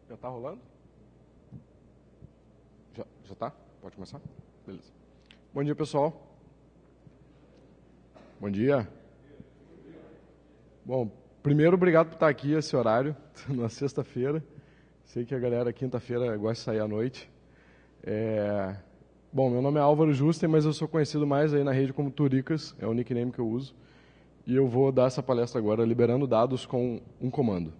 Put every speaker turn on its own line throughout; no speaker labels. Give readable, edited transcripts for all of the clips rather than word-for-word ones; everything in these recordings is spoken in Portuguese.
Já está rolando? Já está? Pode começar? Beleza. Bom dia, pessoal. Bom dia. Bom, primeiro, obrigado por estar aqui esse horário, na sexta-feira. Sei que a galera, quinta-feira, gosta de sair à noite. Bom, meu nome é Álvaro Justen, mas eu sou conhecido mais aí na rede como Turicas, é o nickname que eu uso. E eu vou dar essa palestra agora, liberando dados com um comando.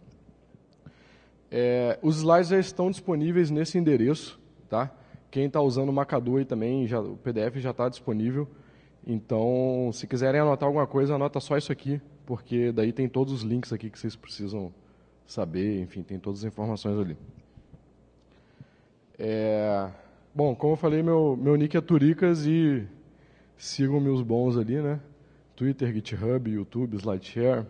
Os slides já estão disponíveis nesse endereço, tá? Quem está usando o Macadu aí também, o PDF já está disponível. Então, se quiserem anotar alguma coisa, anota só isso aqui, porque daí tem todos os links aqui que vocês precisam saber, enfim, tem todas as informações ali. Bom, como eu falei, meu nick é Turicas e sigam-me os bons ali, né? Twitter, GitHub, YouTube, SlideShare.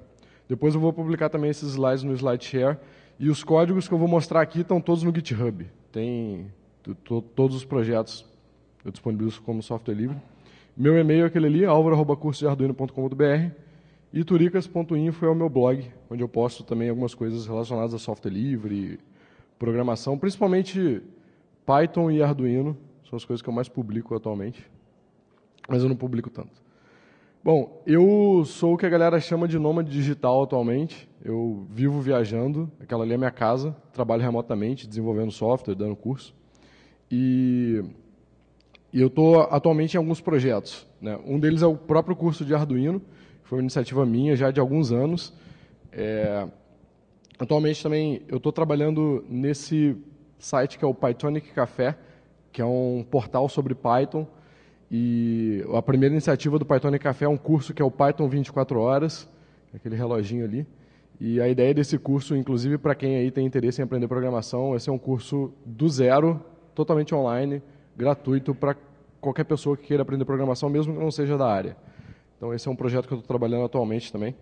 Depois eu vou publicar também esses slides no SlideShare. E os códigos que eu vou mostrar aqui estão todos no GitHub. Tem todos os projetos eu disponibilizo como software livre. Meu e-mail é aquele ali, alvaro@cursodearduino.com.br, e turicas.info é o meu blog, onde eu posto também algumas coisas relacionadas a software livre, programação, principalmente Python e Arduino, são as coisas que eu mais publico atualmente, mas eu não publico tanto. Bom, eu sou o que a galera chama de nômade digital atualmente. Eu vivo viajando, aquela ali é a minha casa, trabalho remotamente, desenvolvendo software, dando curso. E eu estou atualmente em alguns projetos, né? Um deles é o próprio curso de Arduino, que foi uma iniciativa minha já de alguns anos. Atualmente também eu estou trabalhando nesse site que é o Pythonic Café, que é um portal sobre Python. E a primeira iniciativa do Pythonic Café é um curso que é o Python 24 horas, aquele reloginho ali. E a ideia desse curso, inclusive para quem aí tem interesse em aprender programação, é ser um curso do zero, totalmente online, gratuito para qualquer pessoa que queira aprender programação, mesmo que não seja da área. Então esse é um projeto que eu estou trabalhando atualmente também.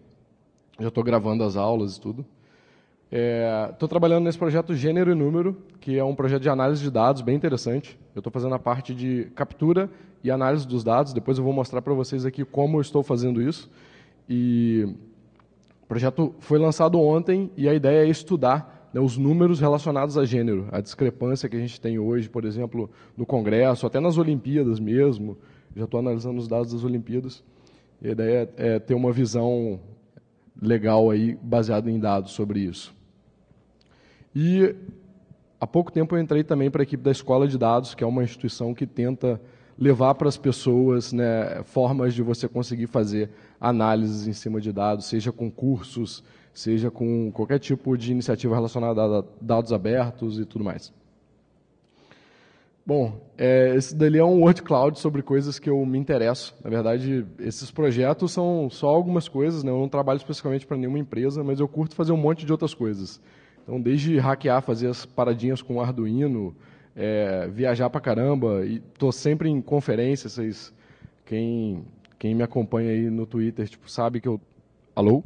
Já estou gravando as aulas e tudo. Estou trabalhando nesse projeto Gênero e Número, que é um projeto de análise de dados bem interessante. Eu estou fazendo a parte de captura e análise dos dados. Depois eu vou mostrar para vocês aqui como eu estou fazendo isso. E o projeto foi lançado ontem e a ideia é estudar, né, os números relacionados a gênero, a discrepância que a gente tem hoje, por exemplo, no Congresso, até nas Olimpíadas mesmo. Já estou analisando os dados das Olimpíadas. E a ideia é ter uma visão legal aí, baseada em dados sobre isso. E há pouco tempo eu entrei também para a equipe da Escola de Dados, que é uma instituição que tenta levar para as pessoas, né, formas de você conseguir fazer análises em cima de dados, seja com cursos, seja com qualquer tipo de iniciativa relacionada a dados abertos e tudo mais. Bom, esse dali é um word cloud sobre coisas que eu me interesso. Na verdade, esses projetos são só algumas coisas, né? Eu não trabalho especificamente para nenhuma empresa, mas eu curto fazer um monte de outras coisas. Então, desde hackear, fazer as paradinhas com Arduino, viajar para caramba, e estou sempre em conferências. Quem me acompanha aí no Twitter sabe que eu... Alô?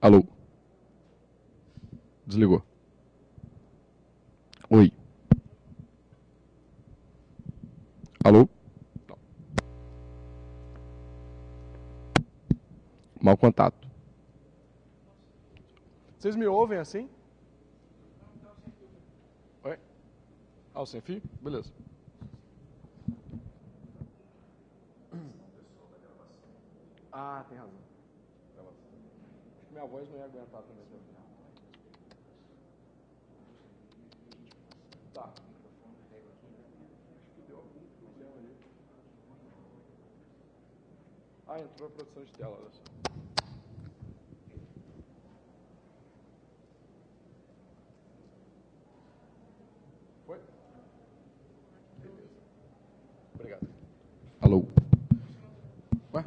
Alô? Desligou. Oi. Alô? Mau contato. Vocês me ouvem assim? Oi? Ah, o sem fio? Beleza. Ah, tem razão. Acho que minha voz não ia aguentar também. Tá. Acho que deu algum problema ali. Ah, entrou a produção de tela, olha só. Foi? Beleza. Obrigado. Alô? Ué?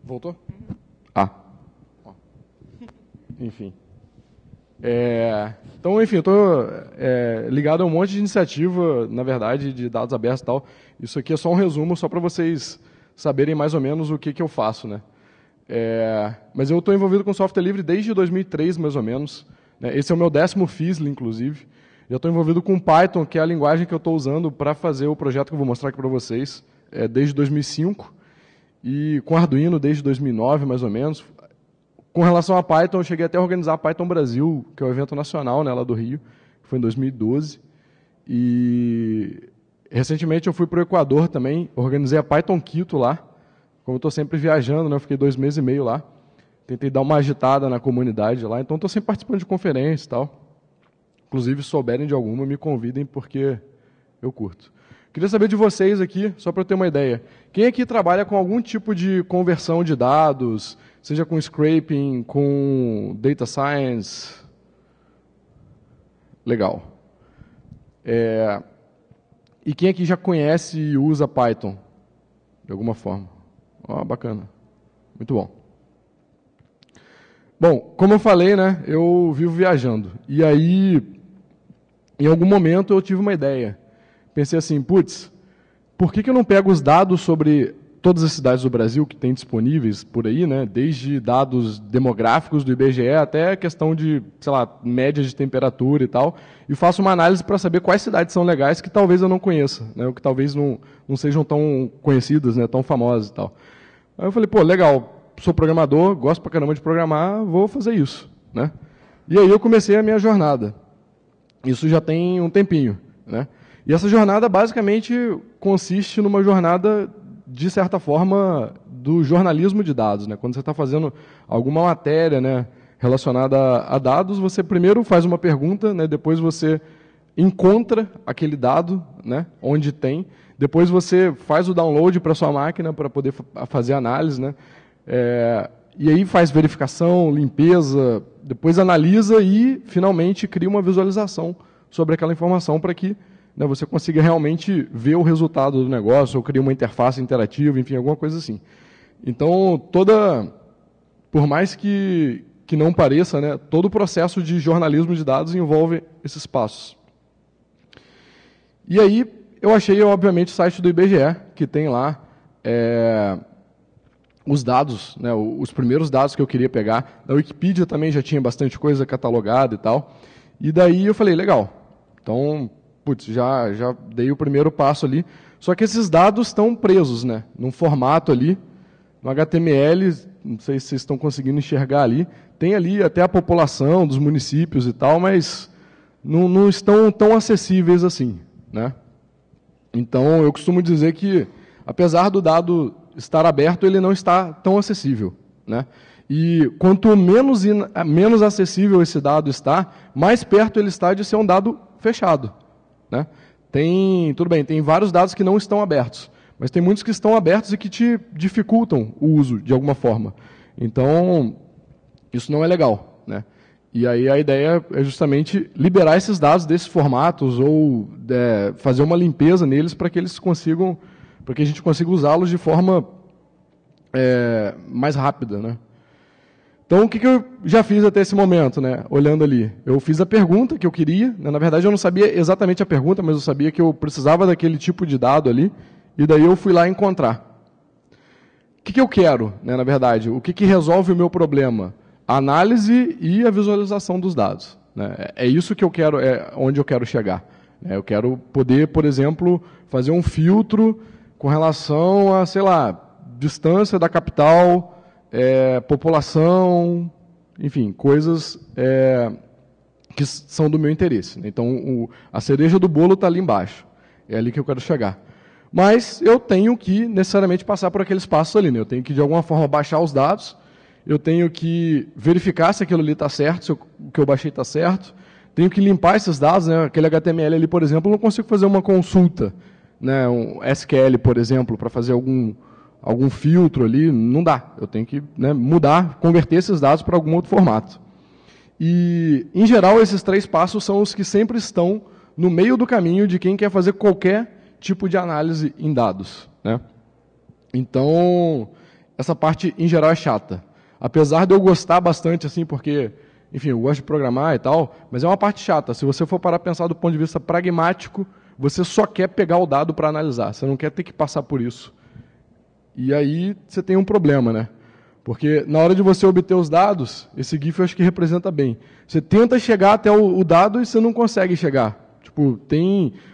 Voltou? Ah. Ó. Enfim. Então, enfim, eu estou ligado a um monte de iniciativa, na verdade, de dados abertos e tal. Isso aqui é só um resumo, só para vocês saberem mais ou menos o que eu faço, né? Mas eu estou envolvido com software livre desde 2003, mais ou menos. Né? Esse é o meu 10º FISL, inclusive. Já estou envolvido com Python, que é a linguagem que eu estou usando para fazer o projeto que eu vou mostrar aqui para vocês, desde 2005, e com Arduino desde 2009, mais ou menos. Com relação a Python, eu cheguei até a organizar a Python Brasil, que é o evento nacional, né, lá do Rio, que foi em 2012. E recentemente eu fui para o Equador também, organizei a Python Quito lá. Como eu estou sempre viajando, né, eu fiquei 2 meses e meio lá. Tentei dar uma agitada na comunidade lá, então estou sempre participando de conferências e tal. Inclusive, se souberem de alguma, me convidem, porque eu curto. Queria saber de vocês aqui, só para eu ter uma ideia. Quem aqui trabalha com algum tipo de conversão de dados, seja com scraping, com data science? Legal. E quem aqui já conhece e usa Python? De alguma forma. Bacana. Muito bom. Bom, como eu falei, né, eu vivo viajando. E aí, em algum momento, eu tive uma ideia. Pensei assim, putz, por que eu não pego os dados sobre todas as cidades do Brasil que tem disponíveis por aí, né, desde dados demográficos do IBGE até a questão de, sei lá, média de temperatura e tal, e faço uma análise para saber quais cidades são legais que talvez eu não conheça, né, ou que talvez não sejam tão conhecidas, né, tão famosas e tal. Aí eu falei, pô, legal, sou programador, gosto pra caramba de programar, vou fazer isso, né? E aí eu comecei a minha jornada. Isso já tem um tempinho, né? E essa jornada basicamente consiste numa jornada, de certa forma, do jornalismo de dados, né? Quando você está fazendo alguma matéria, né, relacionada a dados, você primeiro faz uma pergunta, né, depois você encontra aquele dado, né, onde tem, depois você faz o download para sua máquina para poder fazer análise, né? E aí faz verificação, limpeza, depois analisa e, finalmente, cria uma visualização sobre aquela informação para que, né, você consiga realmente ver o resultado do negócio, ou cria uma interface interativa, enfim, alguma coisa assim. Então, por mais que não pareça, né, todo o processo de jornalismo de dados envolve esses passos. E aí, eu achei, obviamente, o site do IBGE, que tem lá os dados, né, os primeiros dados que eu queria pegar. Na Wikipedia também já tinha bastante coisa catalogada e tal. E daí eu falei, legal, então, putz, já dei o primeiro passo ali. Só que esses dados estão presos, né, num formato ali, no HTML, não sei se vocês estão conseguindo enxergar ali, tem ali até a população dos municípios e tal, mas não estão tão acessíveis assim, né? Então, eu costumo dizer que, apesar do dado estar aberto, ele não está tão acessível, né? E quanto menos acessível esse dado está, mais perto ele está de ser um dado fechado, né? Tudo bem, tem vários dados que não estão abertos, mas tem muitos que estão abertos e que te dificultam o uso de alguma forma. Então, isso não é legal, né? E aí a ideia é justamente liberar esses dados desses formatos ou fazer uma limpeza neles para que eles consigam, para que a gente consiga usá-los de forma mais rápida, né? Então, o que eu já fiz até esse momento, né? Olhando ali, eu fiz a pergunta que eu queria, né? Na verdade, eu não sabia exatamente a pergunta, mas eu sabia que eu precisava daquele tipo de dado ali, e daí eu fui lá encontrar. O que eu quero, né, na verdade? O que resolve o meu problema? A análise e a visualização dos dados, né? É isso que eu quero, onde eu quero chegar. Eu quero poder, por exemplo, fazer um filtro com relação a, sei lá, distância da capital, população, enfim, coisas que são do meu interesse, né? Então, a cereja do bolo está ali embaixo. É ali que eu quero chegar. Mas eu tenho que necessariamente passar por aqueles passos ali, né? Eu tenho que, de alguma forma, baixar os dados, eu tenho que verificar se aquilo ali está certo, se o que eu baixei está certo, tenho que limpar esses dados, né? Aquele HTML ali, por exemplo, eu não consigo fazer uma consulta, né? Um SQL, por exemplo, para fazer algum filtro ali, não dá. Eu tenho que, né, mudar, converter esses dados para algum outro formato. E, em geral, esses 3 passos são os que sempre estão no meio do caminho de quem quer fazer qualquer tipo de análise em dados, né? Então, essa parte, em geral, é chata. Apesar de eu gostar bastante, assim, porque, enfim, eu gosto de programar e tal, mas é uma parte chata. Se você for parar a pensar do ponto de vista pragmático, você só quer pegar o dado para analisar. Você não quer ter que passar por isso. E aí você tem um problema, né? O Porque na hora de você obter os dados, esse GIF eu acho que representa bem. Você tenta chegar até o dado e você não consegue chegar. Tipo,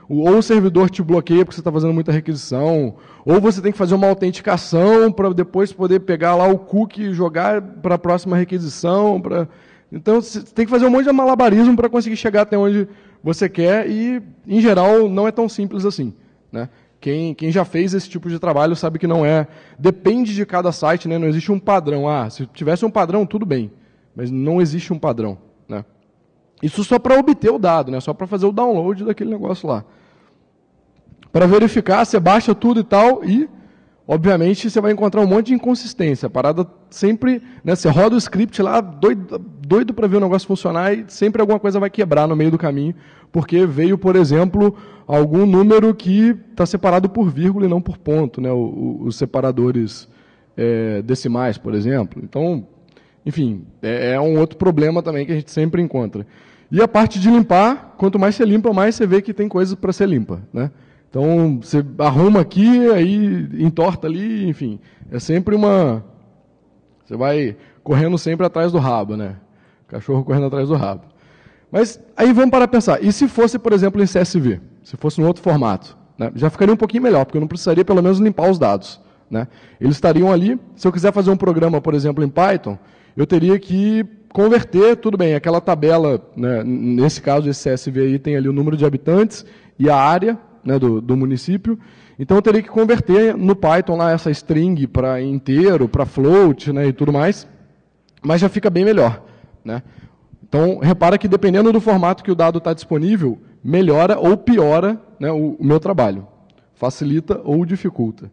ou o servidor te bloqueia porque você está fazendo muita requisição, ou você tem que fazer uma autenticação para depois poder pegar lá o cookie e jogar para a próxima requisição. Então, você tem que fazer um monte de malabarismo para conseguir chegar até onde você quer e, em geral, não é tão simples assim, né? Quem já fez esse tipo de trabalho sabe que não é... Depende de cada site, né? Não existe um padrão. Se tivesse um padrão, tudo bem. Mas não existe um padrão, né? Isso só para obter o dado, né? Só para fazer o download daquele negócio lá. Para verificar, você baixa tudo e tal e, obviamente, você vai encontrar um monte de inconsistência. A parada sempre... Né? Você roda o script lá, doido para ver o negócio funcionar e sempre alguma coisa vai quebrar no meio do caminho, porque veio, por exemplo, algum número que está separado por vírgula e não por ponto, né? Os separadores decimais, por exemplo. Então, enfim, é um outro problema também que a gente sempre encontra. E a parte de limpar, quanto mais você limpa, mais você vê que tem coisa para ser limpa, né? Então, você arruma aqui, aí entorta ali, enfim. É sempre uma... Você vai correndo sempre atrás do rabo, né? Cachorro correndo atrás do rabo. Mas aí vamos para pensar. E se fosse, por exemplo, em CSV? Se fosse em outro formato? Né? Já ficaria um pouquinho melhor, porque eu não precisaria pelo menos limpar os dados, né? Eles estariam ali. Se eu quiser fazer um programa, por exemplo, em Python, eu teria que converter, tudo bem, aquela tabela, né? Nesse caso, esse CSV aí tem ali o número de habitantes e a área, né, do município. Então eu teria que converter no Python lá essa string para inteiro, para float, né, e tudo mais, mas já fica bem melhor, né? Então repara que dependendo do formato que o dado está disponível, melhora ou piora, né, o meu trabalho, facilita ou dificulta.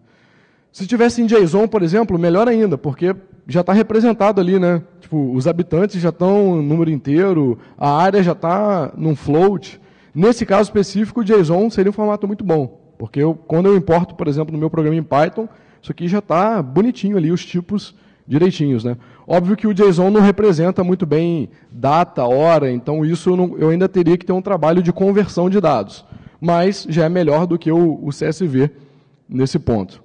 Se tivesse em JSON, por exemplo, melhor ainda, porque já está representado ali, né? Tipo, os habitantes já estão no número inteiro, a área já está num float. Nesse caso específico, o JSON seria um formato muito bom, porque quando eu importo, por exemplo, no meu programa em Python, isso aqui já está bonitinho ali, os tipos direitinhos, né? Óbvio que o JSON não representa muito bem data, hora, então isso eu ainda teria que ter um trabalho de conversão de dados, mas já é melhor do que o CSV nesse ponto.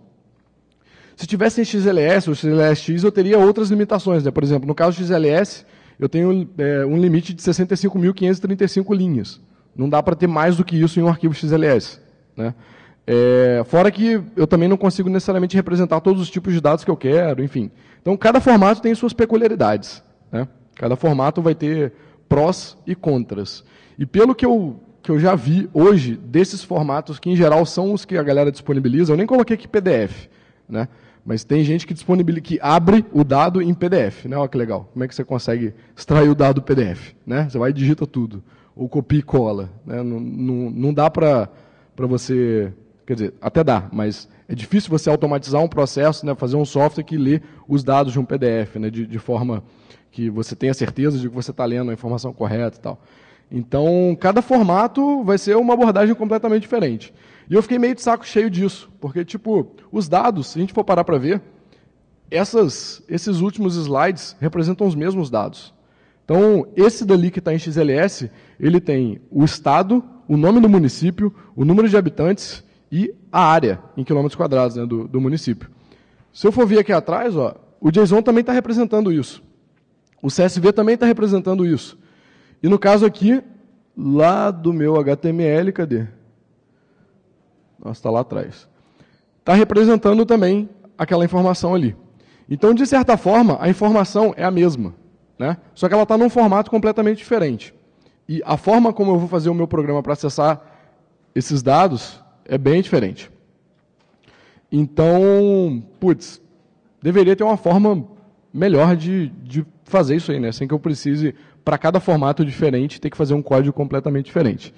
Se tivesse em XLS ou XLSX, eu teria outras limitações, né? Por exemplo, no caso do XLS, eu tenho um limite de 65.535 linhas. Não dá para ter mais do que isso em um arquivo XLS, né? Fora que eu também não consigo necessariamente representar todos os tipos de dados que eu quero, enfim. Então, cada formato tem suas peculiaridades, né? Cada formato vai ter prós e contras. E pelo que eu já vi hoje, desses formatos, que em geral são os que a galera disponibiliza, eu nem coloquei aqui PDF, né? Mas tem gente que abre o dado em PDF, né? Olha que legal. Como é que você consegue extrair o dado do PDF, né? Você vai e digita tudo. Ou copia e cola, né? Não dá para você... Quer dizer, até dá, mas é difícil você automatizar um processo, né? Fazer um software que lê os dados de um PDF, né? De forma que você tenha certeza de que você está lendo a informação correta e tal. Então, cada formato vai ser uma abordagem completamente diferente. E eu fiquei meio de saco cheio disso, porque, tipo, os dados, se a gente for parar para ver, esses últimos slides representam os mesmos dados. Então, esse dali que está em XLS, ele tem o estado, o nome do município, o número de habitantes e a área em quilômetros quadrados, né, do município. Se eu for ver aqui atrás, ó, o JSON também está representando isso. O CSV também está representando isso. E no caso aqui, lá do meu HTML, cadê? Nossa, está lá atrás. Está representando também aquela informação ali. Então, de certa forma, a informação é a mesma, né? Só que ela está num formato completamente diferente. E a forma como eu vou fazer o meu programa para acessar esses dados é bem diferente. Então, putz, deveria ter uma forma melhor de fazer isso aí, né? Sem que eu precise, para cada formato diferente, ter que fazer um código completamente diferente.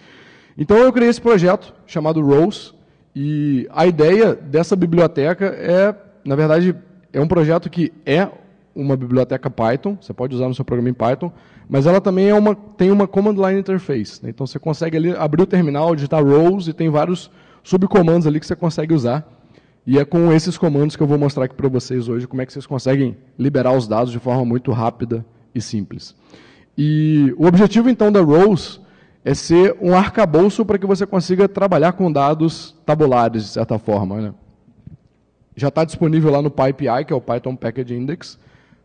Então, eu criei esse projeto chamado Rows, e a ideia dessa biblioteca na verdade, é um projeto que é uma biblioteca Python, você pode usar no seu programa em Python, mas ela também tem uma Command Line Interface, né? Então você consegue ali abrir o terminal, digitar rows e tem vários subcomandos ali que você consegue usar. E é com esses comandos que eu vou mostrar aqui para vocês hoje como é que vocês conseguem liberar os dados de forma muito rápida e simples. E o objetivo então da Rows é ser um arcabouço para que você consiga trabalhar com dados tabulares, de certa forma, né? Já está disponível lá no PyPI, que é o Python Package Index.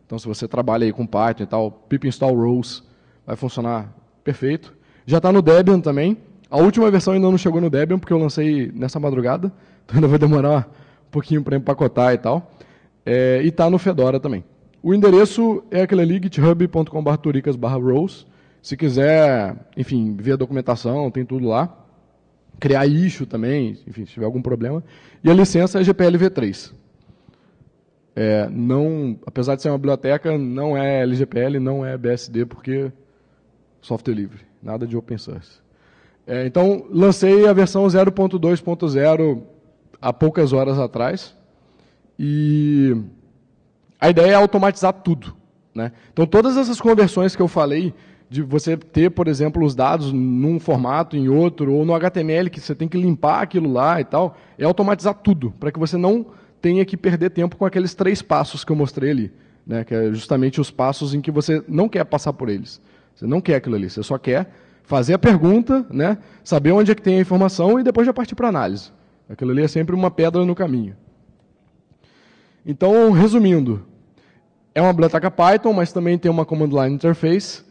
Então, se você trabalha aí com Python e tal, pip install rows vai funcionar perfeito. Já está no Debian também. A última versão ainda não chegou no Debian, porque eu lancei nessa madrugada. Então, ainda vai demorar um pouquinho para empacotar e tal. E está no Fedora também. O endereço é aquele ali, github.com/turicas/rows. Se quiser, enfim, ver a documentação, tem tudo lá. Criar issue também, enfim, se tiver algum problema. E a licença é GPL v3. Não, apesar de ser uma biblioteca, não é LGPL, não é BSD, porque software livre, nada de open source. Então, lancei a versão 0.2.0 há poucas horas atrás. E a ideia é automatizar tudo, né? Então, todas essas conversões que eu falei, de você ter, por exemplo, os dados num formato, em outro, ou no HTML, que você tem que limpar aquilo lá e tal, é automatizar tudo, para que você não tenha que perder tempo com aqueles 3 passos que eu mostrei ali, né? Que é justamente os passos em que você não quer passar por eles. Você não quer aquilo ali, você só quer fazer a pergunta, né? Saber onde é que tem a informação e depois já partir para a análise. Aquilo ali é sempre uma pedra no caminho. Então, resumindo, é uma biblioteca Python, mas também tem uma command line interface.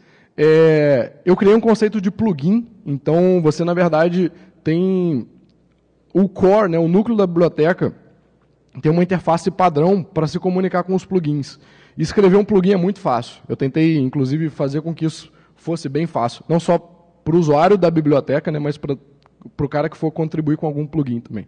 Eu criei um conceito de plugin, então você, na verdade, tem o core, né, o núcleo da biblioteca, tem uma interface padrão para se comunicar com os plugins. E escrever um plugin é muito fácil. Eu tentei, inclusive, fazer com que isso fosse bem fácil. Não só para o usuário da biblioteca, né, mas para o cara que for contribuir com algum plugin também.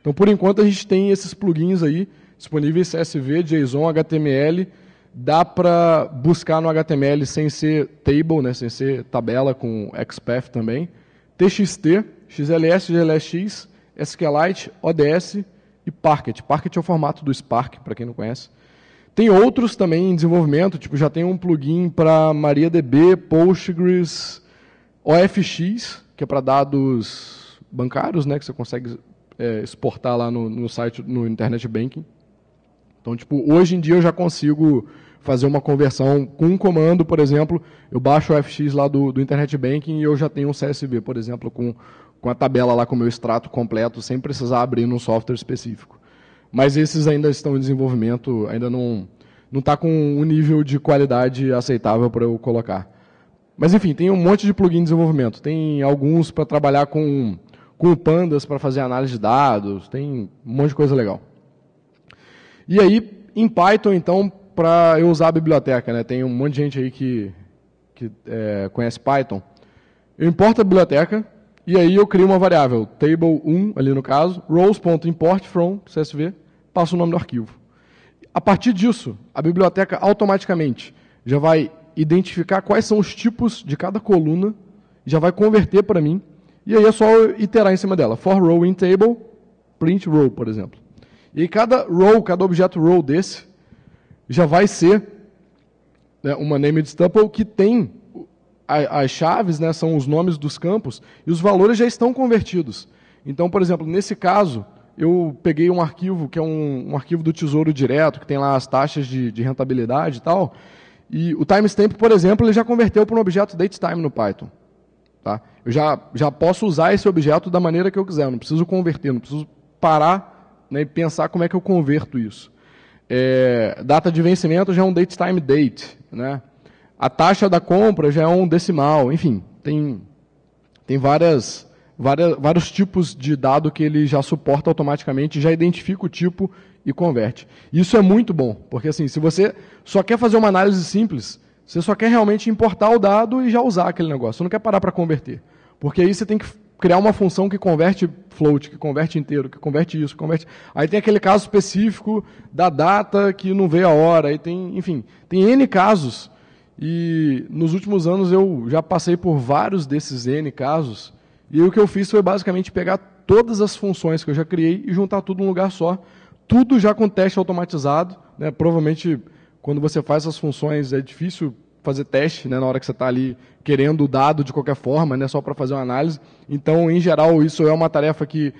Então, por enquanto, a gente tem esses plugins aí, disponíveis CSV, JSON, HTML. Dá para buscar no HTML sem ser table, né, sem ser tabela, com XPath também. TXT, XLS, GLSX, SQLite, ODS e Parquet. Parquet é o formato do Spark, para quem não conhece. Tem outros também em desenvolvimento, tipo, já tem um plugin para MariaDB, Postgres, OFX, que é para dados bancários, né, que você consegue exportar lá no site, no Internet Banking. Então, tipo, hoje em dia eu já consigo fazer uma conversão com um comando, por exemplo, eu baixo o FX lá do Internet Banking e eu já tenho um CSV, por exemplo, com a tabela lá com o meu extrato completo, sem precisar abrir num software específico. Mas esses ainda estão em desenvolvimento, ainda não está com um nível de qualidade aceitável para eu colocar. Mas, enfim, tem um monte de plugin de desenvolvimento. Tem alguns para trabalhar com o Pandas para fazer análise de dados, tem um monte de coisa legal. E aí, em Python, então, para eu usar a biblioteca, né? Tem um monte de gente aí que conhece Python. Eu importo a biblioteca e aí eu crio uma variável, table1, ali no caso, rows.import from CSV, passo o nome do arquivo. A partir disso, a biblioteca automaticamente já vai identificar quais são os tipos de cada coluna, já vai converter para mim, e aí é só eu iterar em cima dela. For row in table, print row, por exemplo. E cada row, cada objeto row desse, já vai ser, né, uma named tuple que tem as chaves, né, são os nomes dos campos, e os valores já estão convertidos. Então, por exemplo, nesse caso, eu peguei um arquivo que é um arquivo do Tesouro Direto, que tem lá as taxas de rentabilidade e tal, e o timestamp, por exemplo, ele já converteu para um objeto datetime no Python. Tá? Eu já posso usar esse objeto da maneira que eu quiser, eu não preciso converter, não preciso parar, né, e pensar como é que eu converto isso. Data de vencimento já é um datetime date, né? A taxa da compra já é um decimal, enfim, tem vários tipos de dado que ele já suporta automaticamente, já identifica o tipo e converte. Isso é muito bom, porque assim, se você só quer fazer uma análise simples, você só quer realmente importar o dado e já usar aquele negócio, você não quer parar para converter. Porque aí você tem que criar uma função que converte float, que converte inteiro, que converte isso, converte... Aí tem aquele caso específico da data que não veio a hora, aí tem, enfim, tem N casos, e nos últimos anos eu já passei por vários desses N casos, e aí o que eu fiz foi basicamente pegar todas as funções que eu já criei e juntar tudo num lugar só, tudo já com teste automatizado, né? Provavelmente quando você faz essas funções é difícil fazer teste, né, na hora que você está ali querendo o dado de qualquer forma, né, só para fazer uma análise. Então, em geral, isso é uma tarefa que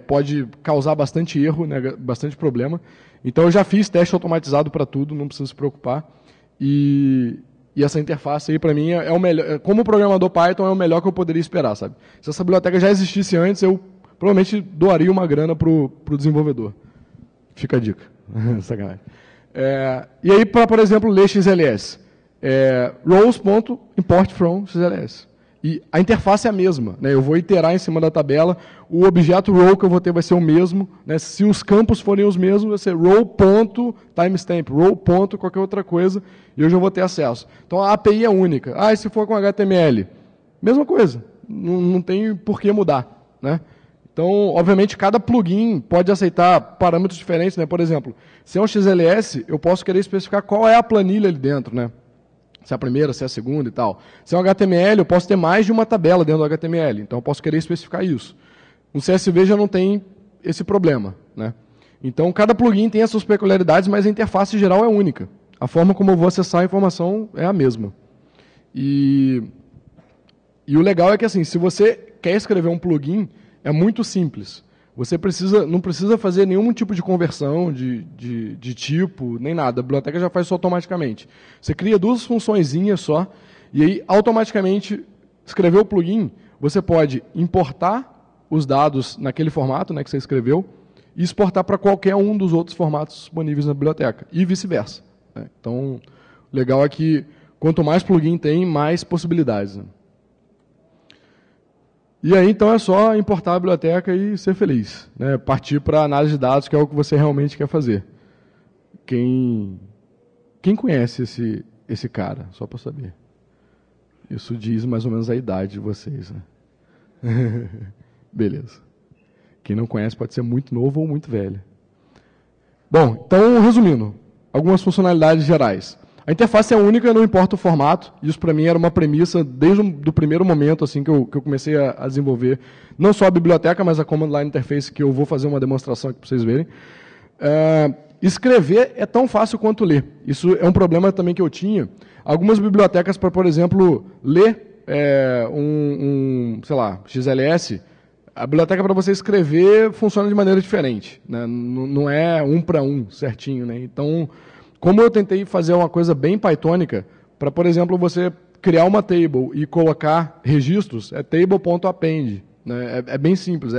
pode causar bastante erro, né, bastante problema. Então, eu já fiz teste automatizado para tudo, não precisa se preocupar. E essa interface aí, para mim, é o melhor. Como programador Python, é o melhor que eu poderia esperar, sabe? Se essa biblioteca já existisse antes, eu provavelmente doaria uma grana para o desenvolvedor. Fica a dica. Sacanagem. E aí, para, por exemplo, ler XLS, rows.import from XLS. E a interface é a mesma, né? Eu vou iterar em cima da tabela, o objeto row que eu vou ter vai ser o mesmo, né? Se os campos forem os mesmos, vai ser row.timestamp, row. Qualquer outra coisa, e eu já vou ter acesso. Então a API é única. E se for com HTML? Mesma coisa, não tem por que mudar, né? Então, obviamente, cada plugin pode aceitar parâmetros diferentes, né? Por exemplo, se é um XLS, eu posso querer especificar qual é a planilha ali dentro, né? Se é a primeira, se é a segunda e tal. Se é um HTML, eu posso ter mais de uma tabela dentro do HTML, então eu posso querer especificar isso. No CSV já não tem esse problema, né? Então, cada plugin tem as suas peculiaridades, mas a interface geral é única. A forma como eu vou acessar a informação é a mesma. E o legal é que, assim, se você quer escrever um plugin, é muito simples. Você não precisa fazer nenhum tipo de conversão de tipo, nem nada. A biblioteca já faz isso automaticamente. Você cria duas funçõezinhas só, e aí, automaticamente, escrever o plugin, você pode importar os dados naquele formato, né, que você escreveu, e exportar para qualquer um dos outros formatos disponíveis na biblioteca, e vice-versa, né? Então, o legal é que, quanto mais plugin tem, mais possibilidades, né? E aí, então, é só importar a biblioteca e ser feliz, né? Partir para a análise de dados, que é o que você realmente quer fazer. Quem conhece esse cara? Só para saber. Isso diz mais ou menos a idade de vocês, né? Beleza. Quem não conhece pode ser muito novo ou muito velho. Bom, então, resumindo, algumas funcionalidades gerais. A interface é única, não importa o formato. Isso, para mim, era uma premissa desde o primeiro momento assim, que eu comecei a desenvolver. Não só a biblioteca, mas a Command Line Interface, que eu vou fazer uma demonstração aqui para vocês verem. Escrever é tão fácil quanto ler. Isso é um problema também que eu tinha. Algumas bibliotecas, para, por exemplo, ler sei lá, XLS, a biblioteca para você escrever funciona de maneira diferente, né? Não é um para um certinho, né? Então, como eu tentei fazer uma coisa bem pythônica, para, por exemplo, você criar uma table e colocar registros, é table.append. Né? É bem simples.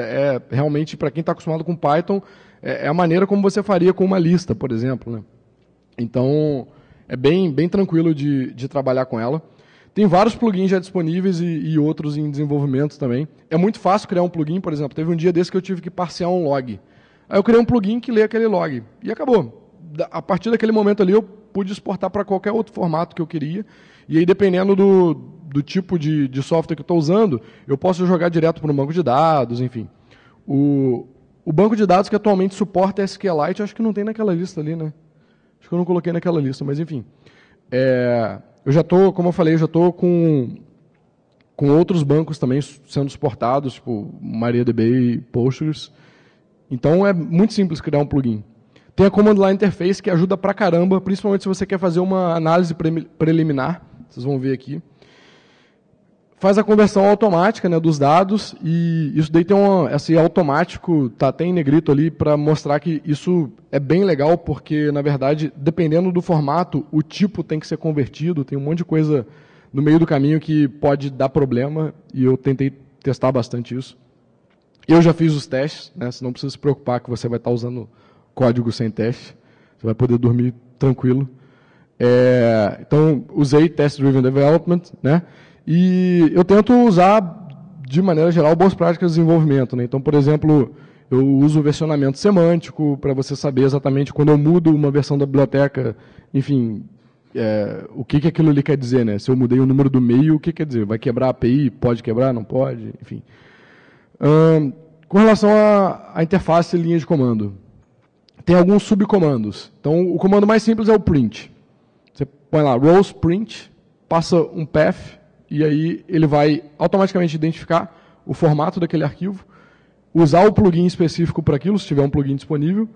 Realmente, para quem está acostumado com Python, é a maneira como você faria com uma lista, por exemplo. Né? Então, é bem tranquilo de trabalhar com ela. Tem vários plugins já disponíveis e outros em desenvolvimento também. É muito fácil criar um plugin, por exemplo. Teve um dia desse que eu tive que parsear um log. Aí eu criei um plugin que lê aquele log. E acabou. A partir daquele momento ali, eu pude exportar para qualquer outro formato que eu queria. E aí, dependendo do tipo de software que eu estou usando, eu posso jogar direto para um banco de dados, enfim. O banco de dados que atualmente suporta SQLite, acho que não tem naquela lista ali, né? Acho que eu não coloquei naquela lista, mas enfim. Eu já estou, como eu falei, já estou com outros bancos também sendo suportados, tipo MariaDB e Postgres. Então, é muito simples criar um plugin. Tem a Command Line Interface, que ajuda pra caramba, principalmente se você quer fazer uma análise preliminar. Vocês vão ver aqui. Faz a conversão automática, né, dos dados, e isso daí tem esse automático, está até em negrito ali, para mostrar que isso é bem legal, porque, na verdade, dependendo do formato, o tipo tem que ser convertido, tem um monte de coisa no meio do caminho que pode dar problema, e eu tentei testar bastante isso. Eu já fiz os testes, né, você não precisa se preocupar que você vai estar usando código sem teste, você vai poder dormir tranquilo. Então, usei Test Driven Development, né? E eu tento usar, de maneira geral, boas práticas de desenvolvimento, né? Então, por exemplo, eu uso o versionamento semântico para você saber exatamente quando eu mudo uma versão da biblioteca, enfim, o que aquilo ali quer dizer, né? Se eu mudei o número do meio, o que quer dizer? Vai quebrar a API? Pode quebrar? Não pode? Enfim. Com relação à interface e linha de comando, tem alguns subcomandos. Então, o comando mais simples é o print. Você põe lá rows print, passa um path, e aí ele vai automaticamente identificar o formato daquele arquivo, usar o plugin específico para aquilo, se tiver um plugin disponível,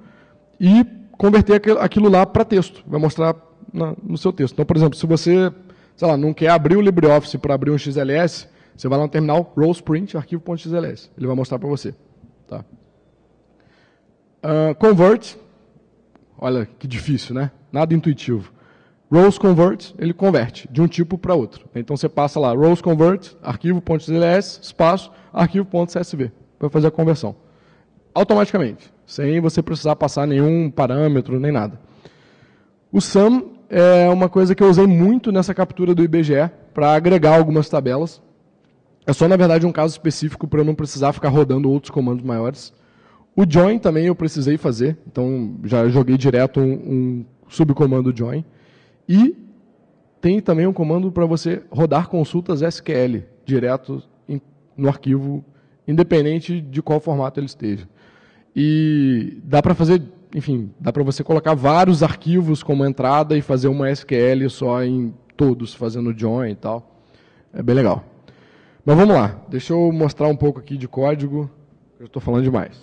e converter aquilo lá para texto. Vai mostrar no seu texto. Então, por exemplo, se você, sei lá, não quer abrir o LibreOffice para abrir um XLS, você vai lá no terminal, rows print, arquivo.xls. Ele vai mostrar para você. Tá? Convert, olha que difícil, né? Nada intuitivo. Rows convert, ele converte de um tipo para outro. Então você passa lá, rows convert, arquivo.xls, espaço, arquivo.csv, para fazer a conversão. Automaticamente, sem você precisar passar nenhum parâmetro, nem nada. O sum é uma coisa que eu usei muito nessa captura do IBGE para agregar algumas tabelas. É só, na verdade, um caso específico para eu não precisar ficar rodando outros comandos maiores. O join também eu precisei fazer, então já joguei direto um subcomando join. E tem também um comando para você rodar consultas SQL direto no arquivo, independente de qual formato ele esteja. E dá para fazer, enfim, dá para você colocar vários arquivos como entrada e fazer uma SQL só em todos, fazendo join e tal. É bem legal. Mas vamos lá, deixa eu mostrar um pouco aqui de código, eu estou falando demais.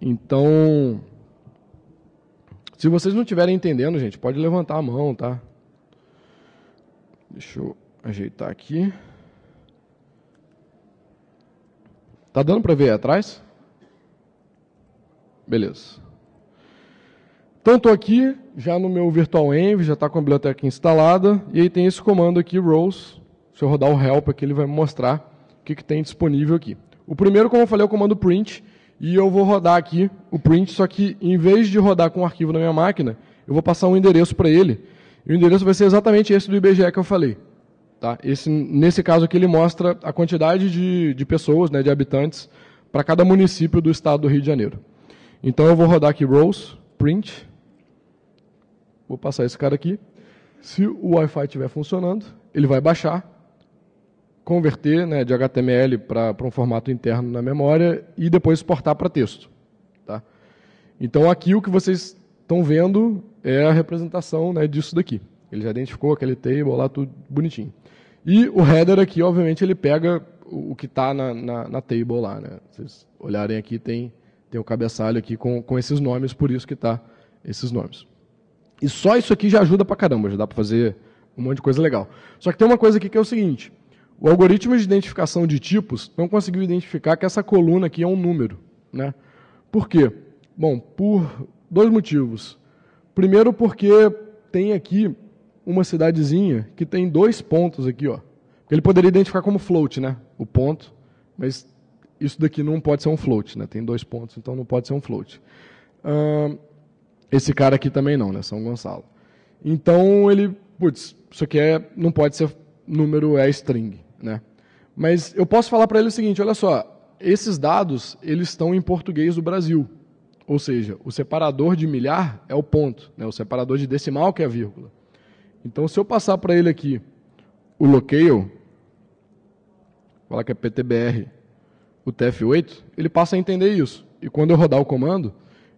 Então, se vocês não estiverem entendendo, gente, pode levantar a mão, tá? Deixa eu ajeitar aqui. Tá dando para ver aí atrás? Beleza. Então, estou aqui, já no meu virtualenv, já está com a biblioteca instalada, e aí tem esse comando aqui, rows. Se eu rodar o help aqui, ele vai me mostrar o que tem disponível aqui. O primeiro, como eu falei, é o comando print, e eu vou rodar aqui o print, só que em vez de rodar com o arquivo na minha máquina, eu vou passar um endereço para ele, e o endereço vai ser exatamente esse do IBGE que eu falei. Tá? Nesse caso aqui, ele mostra a quantidade de pessoas, né, de habitantes, para cada município do estado do Rio de Janeiro. Então, eu vou rodar aqui rows, print. Vou passar esse cara aqui. Se o Wi-Fi estiver funcionando, ele vai baixar, converter, né, de HTML para um formato interno na memória e depois exportar para texto. Tá? Então, aqui o que vocês estão vendo é a representação, né, disso daqui. Ele já identificou aquele table lá, tudo bonitinho. E o header aqui, obviamente, ele pega o que está na table lá. Né? Se vocês olharem aqui, tem o cabeçalho aqui com esses nomes, por isso que está esses nomes. E só isso aqui já ajuda pra caramba, já dá para fazer um monte de coisa legal. Só que tem uma coisa aqui que é o seguinte, o algoritmo de identificação de tipos não conseguiu identificar que essa coluna aqui é um número. Né? Por quê? Bom, por dois motivos. Primeiro porque tem aqui uma cidadezinha que tem 2 pontos aqui. Ó. Ele poderia identificar como float, né? O ponto, mas isso daqui não pode ser um float. Né? Tem 2 pontos, então não pode ser um float. Esse cara aqui também não, né? São Gonçalo. Então ele, putz, isso aqui não pode ser número, é string, né? Mas eu posso falar para ele o seguinte, olha só, esses dados, eles estão em português do Brasil. Ou seja, o separador de milhar é o ponto, né? O separador de decimal que é a vírgula. Então, se eu passar para ele aqui o locale, falar que é PTBR, o TF8, ele passa a entender isso. E quando eu rodar o comando,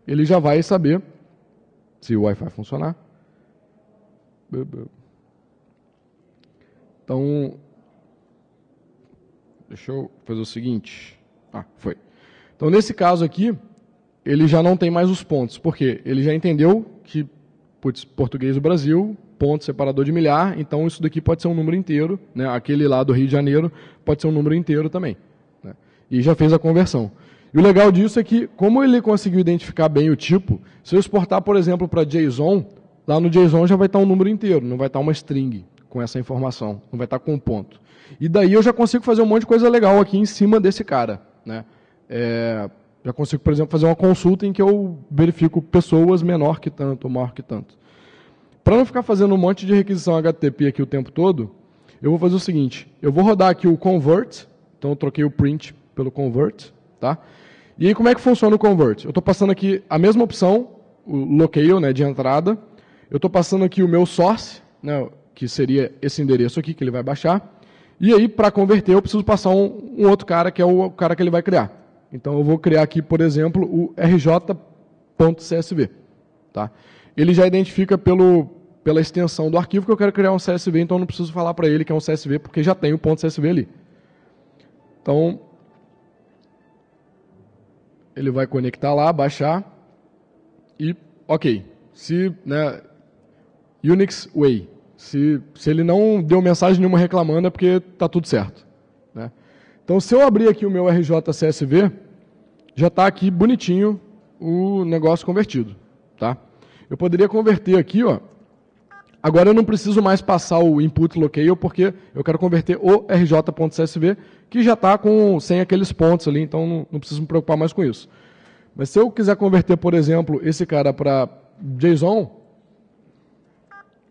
ele já vai saber se o Wi-Fi funcionar. Então, deixa eu fazer o seguinte. Foi. Então, nesse caso aqui, ele já não tem mais os pontos. Por quê? Ele já entendeu que, putz, português do Brasil, ponto separador de milhar, então isso daqui pode ser um número inteiro. Né? Aquele lá do Rio de Janeiro pode ser um número inteiro também. Né? E já fez a conversão. E o legal disso é que, como ele conseguiu identificar bem o tipo, se eu exportar, por exemplo, para JSON, lá no JSON já vai estar um número inteiro, não vai estar uma string com essa informação, não vai estar com um ponto. E daí eu já consigo fazer um monte de coisa legal aqui em cima desse cara. Né? Já consigo, por exemplo, fazer uma consulta em que eu verifico pessoas menor que tanto, ou maior que tanto. Para não ficar fazendo um monte de requisição HTTP aqui o tempo todo, eu vou fazer o seguinte, eu vou rodar aqui o convert, então eu troquei o print pelo convert, tá? E aí, como é que funciona o convert? Eu estou passando aqui a mesma opção, o locale, né, de entrada. Eu estou passando aqui o meu source, né, que seria esse endereço aqui, que ele vai baixar. E aí, para converter, eu preciso passar um outro cara, que é o cara que ele vai criar. Então, eu vou criar aqui, por exemplo, o rj.csv. Tá? Ele já identifica pela extensão do arquivo que eu quero criar um CSV, então eu não preciso falar para ele que é um CSV, porque já tem o .csv ali. Então, ele vai conectar lá, baixar e, ok, se, né, Unix Way, se ele não deu mensagem nenhuma reclamando é porque está tudo certo. Né? Então, se eu abrir aqui o meu RJ-CSV, já está aqui bonitinho o negócio convertido. Tá? Eu poderia converter aqui, ó, agora eu não preciso mais passar o input locale, porque eu quero converter o rj.csv, que já está sem aqueles pontos ali, então não preciso me preocupar mais com isso. Mas se eu quiser converter, por exemplo, esse cara para JSON,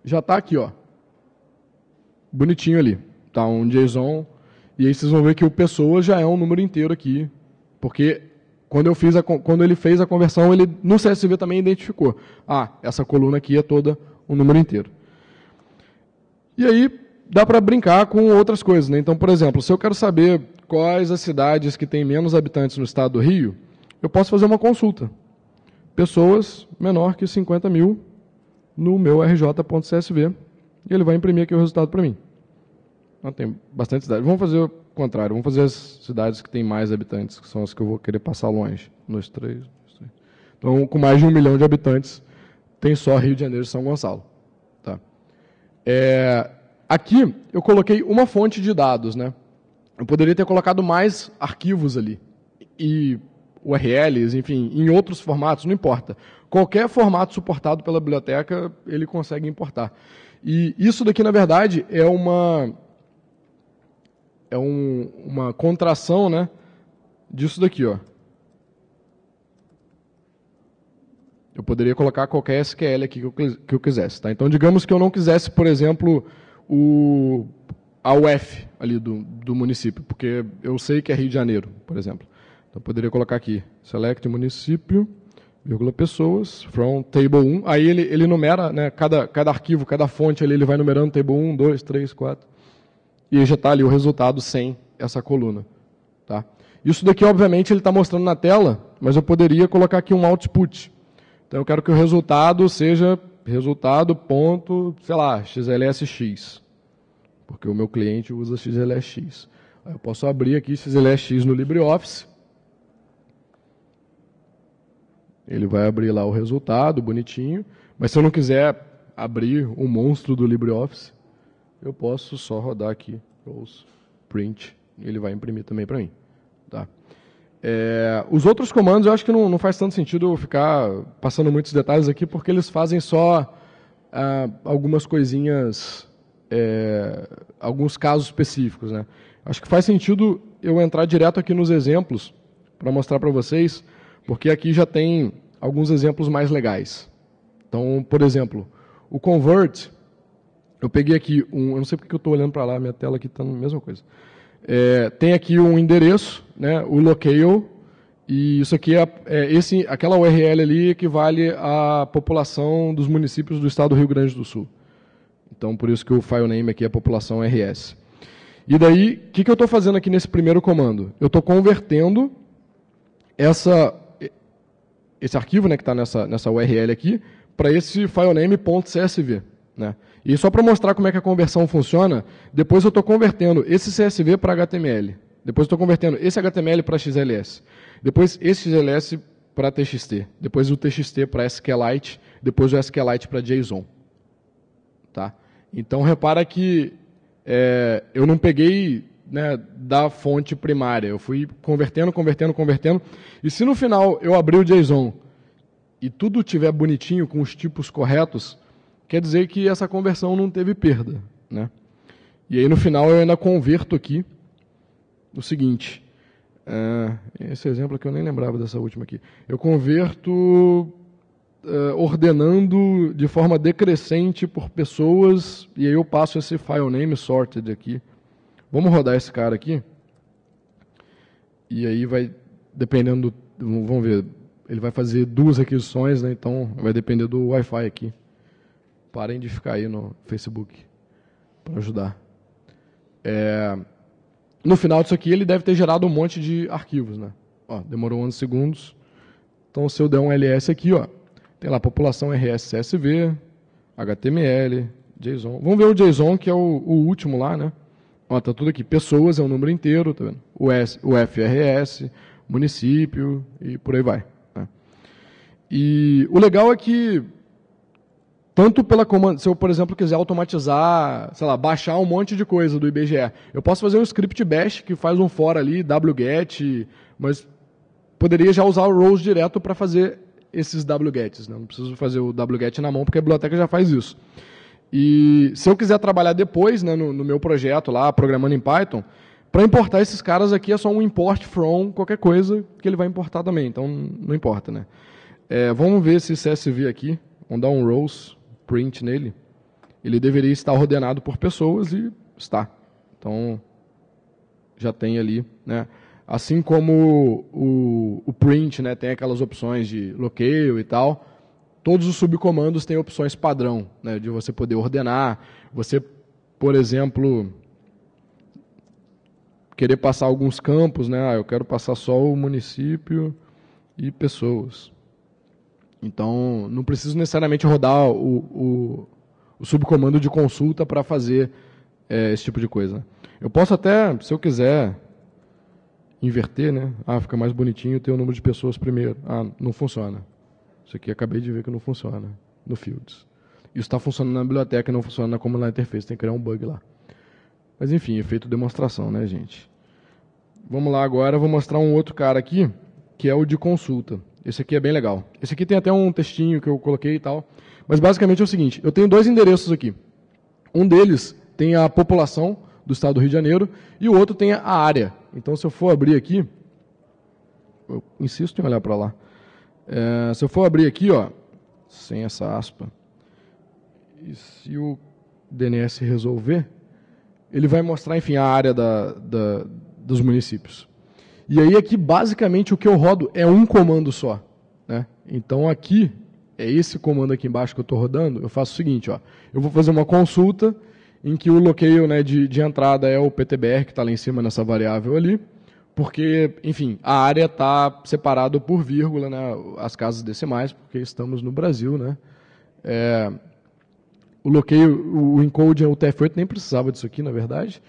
já está aqui, ó, bonitinho ali. Tá um JSON, e aí vocês vão ver que o pessoas já é um número inteiro aqui, porque quando ele fez a conversão, ele no CSV também identificou. Ah, essa coluna aqui é toda um número inteiro. E aí dá para brincar com outras coisas, né? Então, por exemplo, se eu quero saber quais as cidades que têm menos habitantes no estado do Rio, eu posso fazer uma consulta. Pessoas menor que 50 mil no meu rj.csv, e ele vai imprimir aqui o resultado para mim. Então, tem bastante cidades. Vamos fazer o contrário, vamos fazer as cidades que têm mais habitantes, que são as que eu vou querer passar longe. 1, 2, 3. Então, com mais de 1 milhão de habitantes, tem só Rio de Janeiro e São Gonçalo. Tá. Aqui, eu coloquei uma fonte de dados, né? Eu poderia ter colocado mais arquivos ali. E URLs, enfim, em outros formatos, não importa. Qualquer formato suportado pela biblioteca, ele consegue importar. E isso daqui, na verdade, é uma contração, né, disso daqui, ó. Eu poderia colocar qualquer SQL aqui que eu quisesse. Tá? Então, digamos que eu não quisesse, por exemplo, a UF ali do município, porque eu sei que é Rio de Janeiro, por exemplo. Então, eu poderia colocar aqui, select município, vírgula pessoas, from table 1. Aí ele numera, né, cada arquivo, cada fonte, ali, ele vai numerando table 1, 2, 3, 4. E já está ali o resultado sem essa coluna. Tá? Isso daqui, obviamente, ele está mostrando na tela, mas eu poderia colocar aqui um output. Então, eu quero que o resultado seja resultado ponto, sei lá, XLSX. Porque o meu cliente usa XLSX. Aí eu posso abrir aqui XLSX no LibreOffice. Ele vai abrir lá o resultado, bonitinho. Mas se eu não quiser abrir o monstro do LibreOffice, eu posso só rodar aqui, print, e ele vai imprimir também para mim. Tá? Os outros comandos eu acho que não faz tanto sentido eu ficar passando muitos detalhes aqui, porque eles fazem só algumas coisinhas, alguns casos específicos. Né? Acho que faz sentido eu entrar direto aqui nos exemplos, para mostrar para vocês, porque aqui já tem alguns exemplos mais legais. Então, por exemplo, o convert, eu peguei aqui eu não sei porque eu estou olhando para lá, minha tela aqui está a mesma coisa. Tem aqui um endereço, né, o locale, e isso aqui aquela URL ali equivale à população dos municípios do estado do Rio Grande do Sul. Então, por isso que o file name aqui é população RS. E daí, o que eu estou fazendo aqui nesse primeiro comando? Eu estou convertendo esse arquivo, né, que está nessa URL aqui, para esse file name.csv. Né? E só para mostrar como é que a conversão funciona, depois eu estou convertendo esse CSV para HTML. Depois eu estou convertendo esse HTML para XLS. Depois esse XLS para TXT. Depois o TXT para SQLite. Depois o SQLite para JSON. Tá? Então, repara que eu não peguei, né, da fonte primária. Eu fui convertendo. E se no final eu abrir o JSON e tudo estiver bonitinho, com os tipos corretos, quer dizer que essa conversão não teve perda. Né? E aí, no final, eu ainda converto aqui o seguinte. Esse exemplo aqui eu nem lembrava dessa última aqui. Eu converto ordenando de forma decrescente por pessoas, e aí eu passo esse file name sorted aqui. Vamos rodar esse cara aqui. E aí vai, dependendo, vamos ver, ele vai fazer 2 requisições, né? Então vai depender do Wi-Fi aqui. Parem de ficar aí no Facebook para ajudar. No final disso aqui, ele deve ter gerado um monte de arquivos. Né? Ó, demorou 11 segundos. Então, se eu der um ls aqui, ó, tem lá população RS CSV, HTML, JSON. Vamos ver o JSON, que é o último lá. Né? Ó, tá tudo aqui. Pessoas é um número inteiro. Tá vendo? O FRS, município e por aí vai. Né? E o legal é que tanto pela comanda, se eu, por exemplo, quiser automatizar, sei lá, baixar um monte de coisa do IBGE, eu posso fazer um script bash que faz um for ali, wget, mas poderia já usar o rows direto para fazer esses wgets. Né? Não preciso fazer o wget na mão, porque a biblioteca já faz isso. E se eu quiser trabalhar depois, né, no meu projeto lá, programando em Python, Para importar esses caras aqui é só um import from qualquer coisa que ele vai importar também, então não importa, né? Vamos ver esse CSV aqui, vamos dar um rows print nele. Ele deveria estar ordenado por pessoas e está. Então, já tem ali, né? Assim como o print, né, tem aquelas opções de locale e tal, todos os subcomandos têm opções padrão, né, de você poder ordenar. Você, por exemplo, querer passar alguns campos, né? Eu quero passar só o município e pessoas. Então, não preciso necessariamente rodar o subcomando de consulta para fazer esse tipo de coisa. Eu posso até, se eu quiser, inverter, né? Fica mais bonitinho ter o número de pessoas primeiro. Não funciona. Isso aqui acabei de ver que não funciona no Fields. Isso está funcionando na biblioteca e não funciona na Command Line Interface. Tem que criar um bug lá. Mas enfim, efeito demonstração, né, gente? Vamos lá agora, vou mostrar um outro cara aqui, que é o de consulta. Esse aqui é bem legal. Esse aqui tem até um textinho que eu coloquei e tal. Mas basicamente é o seguinte, eu tenho dois endereços aqui. Um deles tem a população do estado do Rio de Janeiro e o outro tem a área. Então, se eu for abrir aqui, eu insisto em olhar para lá. Se eu for abrir aqui, ó, sem essa aspa, e se o DNS resolver, ele vai mostrar, enfim, a área dos municípios. E aí aqui, basicamente, o que eu rodo é um comando só, né? Então, aqui, é esse comando aqui embaixo que eu estou rodando, eu faço o seguinte, ó, eu vou fazer uma consulta em que o locale, né, de entrada é o PTBR, que está lá em cima nessa variável ali, porque, enfim, a área está separada por vírgula, né, as casas decimais, porque estamos no Brasil, né? O locale, o encode, o TF8 nem precisava disso aqui, na verdade.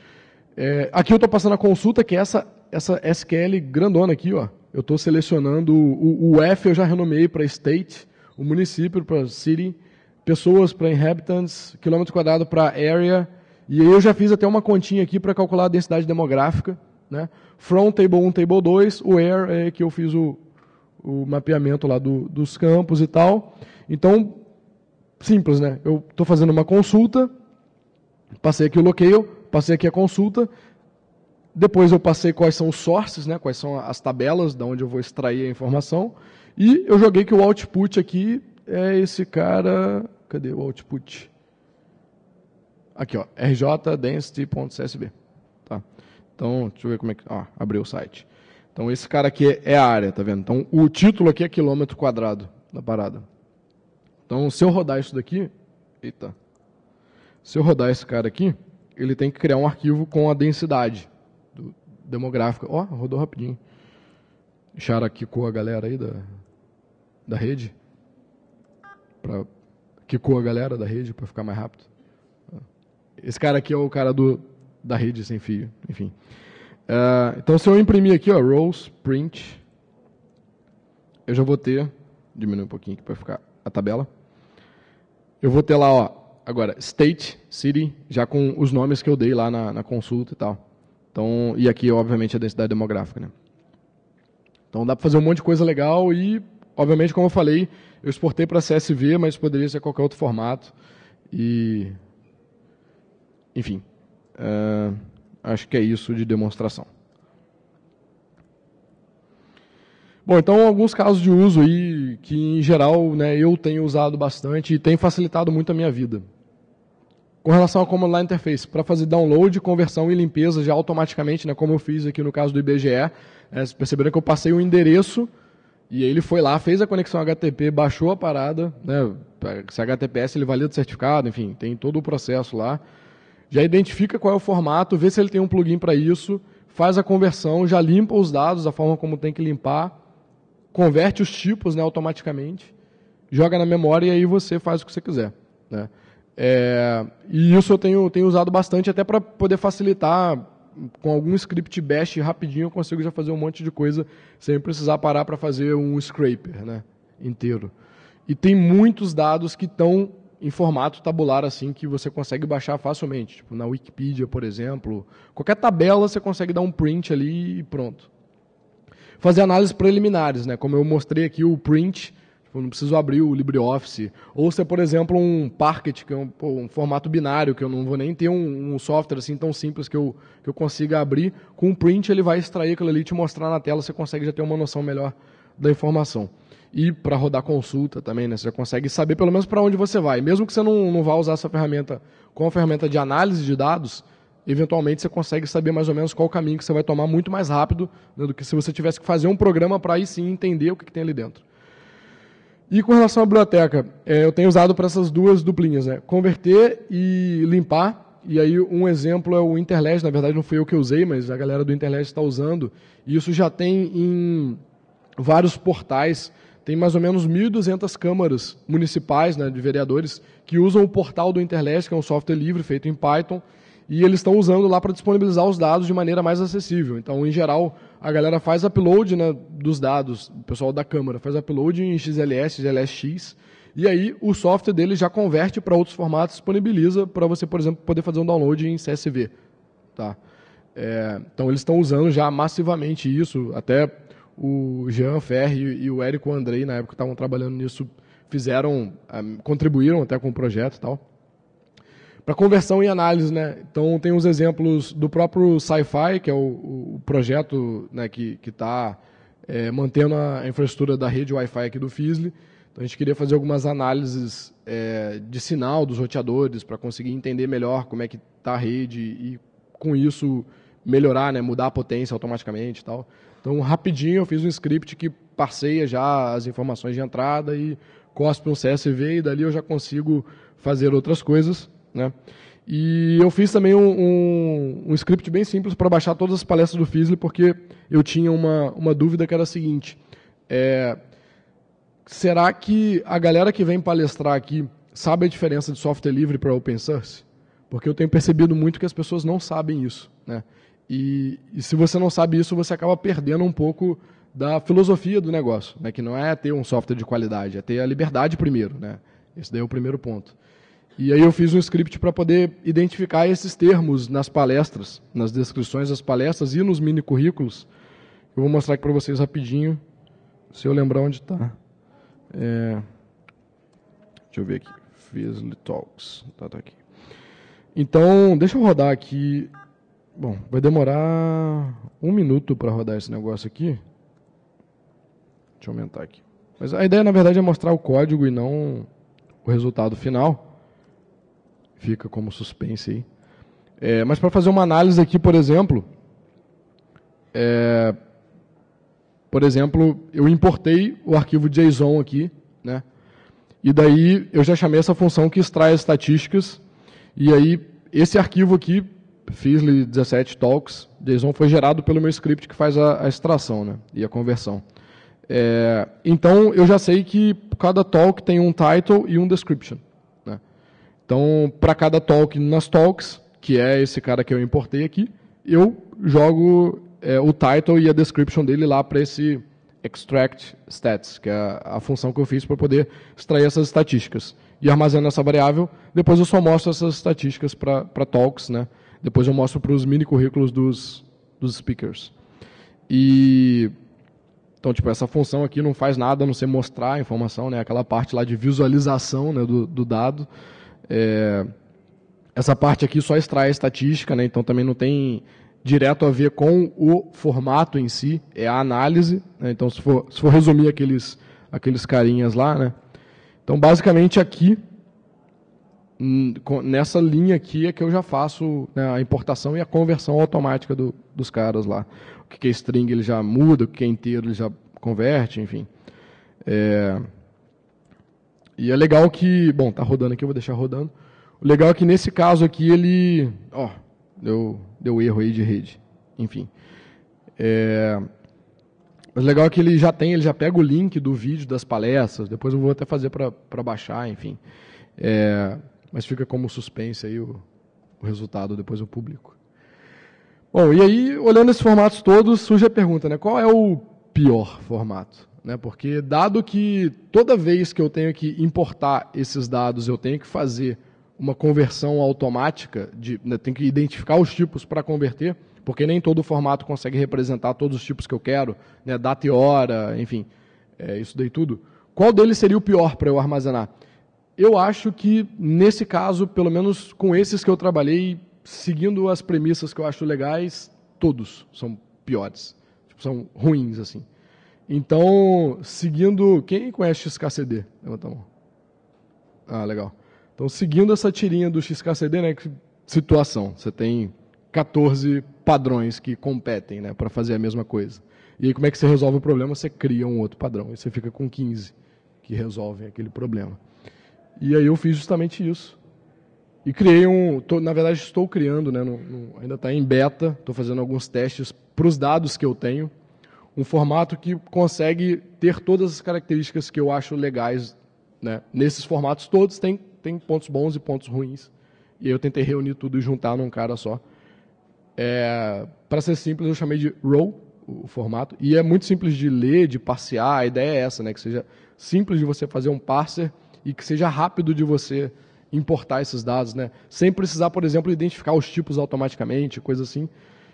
Aqui eu estou passando a consulta, que é essa SQL grandona aqui, ó. Eu estou selecionando o F, eu já renomeei para state, o município para city, pessoas para inhabitants, quilômetro quadrado para area, e aí eu já fiz até uma continha aqui para calcular a densidade demográfica, né? From table 1, table 2, o where é que eu fiz o mapeamento lá dos campos e tal. Então, simples, né? Eu estou fazendo uma consulta, passei aqui o locale, passei aqui a consulta, depois eu passei quais são os sources, né? Quais são as tabelas de onde eu vou extrair a informação, e eu joguei que o output aqui é esse cara. Cadê o output? Aqui, ó, rjdensity.csv. Tá? Então, deixa eu ver como é que. Abriu o site. Então, esse cara aqui é a área, tá vendo? Então, o título aqui é quilômetro quadrado da parada. Então, se eu rodar isso daqui. Eita. Se eu rodar esse cara aqui, ele tem que criar um arquivo com a densidade demográfica. Rodou rapidinho. Deixaram aqui com a galera aí da rede. Quicou a galera da rede para ficar mais rápido. Esse cara aqui é o cara da rede sem fio, enfim. Então, se eu imprimir aqui, ó, rows, print, eu já vou ter, diminuir um pouquinho aqui para ficar a tabela. Eu vou ter lá, ó, agora, state, city, já com os nomes que eu dei lá na consulta e tal. Então, e aqui, obviamente, a densidade demográfica, né? Então, dá para fazer um monte de coisa legal e, obviamente, como eu falei, eu exportei para CSV, mas poderia ser qualquer outro formato. E, enfim, acho que é isso de demonstração. Bom, então, alguns casos de uso aí que, em geral, né, eu tenho usado bastante e tem facilitado muito a minha vida. Com relação ao Command Line Interface, para fazer download, conversão e limpeza já automaticamente, né, como eu fiz aqui no caso do IBGE, vocês perceberam que eu passei o endereço e ele foi lá, fez a conexão HTTP, baixou a parada, né, se HTTPS ele valida o certificado, enfim, tem todo o processo lá. Já identifica qual é o formato, vê se ele tem um plugin para isso, faz a conversão, já limpa os dados da forma como tem que limpar, converte os tipos, né, automaticamente, joga na memória e aí você faz o que você quiser, né. E isso eu tenho usado bastante até para poder facilitar, com algum script bash rapidinho eu consigo já fazer um monte de coisa sem precisar parar para fazer um scraper, né, inteiro. E tem muitos dados que estão em formato tabular assim que você consegue baixar facilmente, tipo na Wikipedia, por exemplo. Qualquer tabela você consegue dar um print ali e pronto. Fazer análises preliminares, né, como eu mostrei aqui o print, Eu não preciso abrir o LibreOffice. Ou se é, por exemplo, um Parquet, que é um formato binário, que eu não vou nem ter um software assim tão simples que eu consiga abrir. Com um print, ele vai extrair aquilo ali e te mostrar na tela, você consegue já ter uma noção melhor da informação. E para rodar consulta também, né? Você já consegue saber pelo menos para onde você vai. Mesmo que você não vá usar essa ferramenta com a ferramenta de análise de dados, eventualmente você consegue saber mais ou menos qual o caminho que você vai tomar muito mais rápido, né, do que se você tivesse que fazer um programa para aí sim entender o que tem ali dentro. E com relação à biblioteca, eu tenho usado para essas duas duplinhas, né? Converter e limpar. E aí um exemplo é o Interlege, na verdade não fui eu que usei, mas a galera do Interlege está usando. E isso já tem em vários portais. Tem mais ou menos 1.200 câmaras municipais, né, de vereadores que usam o portal do Interlege, que é um software livre feito em Python, e eles estão usando lá para disponibilizar os dados de maneira mais acessível. Então, em geral, a galera faz upload, né, dos dados, o pessoal da Câmara faz upload em XLS, GLSX, e aí o software dele já converte para outros formatos, disponibiliza para você, por exemplo, poder fazer um download em CSV. Tá? Então, eles estão usando já massivamente isso, até o Jean Ferri e o Érico Andrei, na época que estavam trabalhando nisso, contribuíram até com o projeto e tal. Para conversão e análise, né? Então, tem os exemplos do próprio Sci-Fi, que é o projeto, né, que está mantendo a infraestrutura da rede Wi-Fi aqui do Fizzly. Então, a gente queria fazer algumas análises de sinal dos roteadores para conseguir entender melhor como é que está a rede e, com isso, melhorar, né, mudar a potência automaticamente e tal. Então, rapidinho, eu fiz um script que parseia já as informações de entrada e cospe um CSV, e dali eu já consigo fazer outras coisas, né? E eu fiz também um script bem simples para baixar todas as palestras do Fizzly, porque eu tinha uma dúvida que era a seguinte: será que a galera que vem palestrar aqui sabe a diferença de software livre para open source? Porque eu tenho percebido muito que as pessoas não sabem isso, né? E se você não sabe isso, você acaba perdendo um pouco da filosofia do negócio, né? Que não é ter um software de qualidade, é ter a liberdade primeiro, né? Esse daí é o primeiro ponto. E aí eu fiz um script para poder identificar esses termos nas palestras, nas descrições das palestras e nos mini currículos. Eu vou mostrar aqui para vocês rapidinho, se eu lembrar onde está. Deixa eu ver aqui. Fizzly Talks. Tá aqui. Então, deixa eu rodar aqui. Bom, vai demorar 1 minuto para rodar esse negócio aqui. Deixa eu aumentar aqui. Mas a ideia, na verdade, é mostrar o código e não o resultado final. Fica como suspense aí. Mas para fazer uma análise aqui, por exemplo, eu importei o arquivo JSON aqui, né? E daí eu já chamei essa função que extrai as estatísticas. E aí esse arquivo aqui, Fizzly 17 Talks, JSON, foi gerado pelo meu script que faz a extração, né? E a conversão. Então eu já sei que cada talk tem um title e um description. Então, para cada talk nas talks, que é esse cara que eu importei aqui, eu jogo o title e a description dele lá para esse extract stats, que é a função que eu fiz para poder extrair essas estatísticas. E armazeno essa variável, depois eu só mostro essas estatísticas para talks, né? Depois eu mostro para os mini currículos dos speakers. Então, tipo, essa função aqui não faz nada a não ser mostrar a informação, né? Aquela parte lá de visualização, né, do dado. Essa parte aqui só extrai a estatística, né? Então também não tem direto a ver com o formato em si, é a análise, né? Então se for resumir aqueles carinhas lá, né? Então basicamente aqui, nessa linha aqui é que eu já faço, né, a importação e a conversão automática dos caras lá. O que é string ele já muda, o que é inteiro ele já converte, enfim. E é legal que... Bom, tá rodando aqui, eu vou deixar rodando. O legal é que nesse caso aqui ele... deu erro aí de rede. Enfim. Mas o legal é que ele já pega o link do vídeo das palestras. Depois eu vou até fazer para baixar, enfim. Mas fica como suspense aí o resultado, depois eu publico. Bom, e aí, olhando esses formatos todos, surge a pergunta, né? Qual é o pior formato? Né, porque dado que toda vez que eu tenho que importar esses dados, eu tenho que fazer uma conversão automática, né, tenho que identificar os tipos para converter, porque nem todo formato consegue representar todos os tipos que eu quero, né, data e hora, enfim, isso daí tudo. qual deles seria o pior para eu armazenar? Eu acho que, nesse caso, pelo menos com esses que eu trabalhei, seguindo as premissas que eu acho legais, todos são piores. Tipo, são ruins, assim. Então, seguindo... Quem conhece XKCD? Levanta a mão. Ah, legal. Então, seguindo essa tirinha do XKCD, né? Situação. Você tem 14 padrões que competem, né, para fazer a mesma coisa. E aí, como é que você resolve o problema? Você cria um outro padrão. E você fica com 15 que resolvem aquele problema. E aí eu fiz justamente isso. E criei na verdade, estou criando, né, ainda está em beta, estou fazendo alguns testes para os dados que eu tenho, um formato que consegue ter todas as características que eu acho legais, né. Nesses formatos todos tem pontos bons e pontos ruins. E aí eu tentei reunir tudo e juntar num cara só. Para ser simples, eu chamei de RAW, o formato, e é muito simples de ler, de parsear. A ideia é essa, né, que seja simples de você fazer um parser e que seja rápido de você importar esses dados, né, sem precisar, por exemplo, identificar os tipos automaticamente, coisa assim.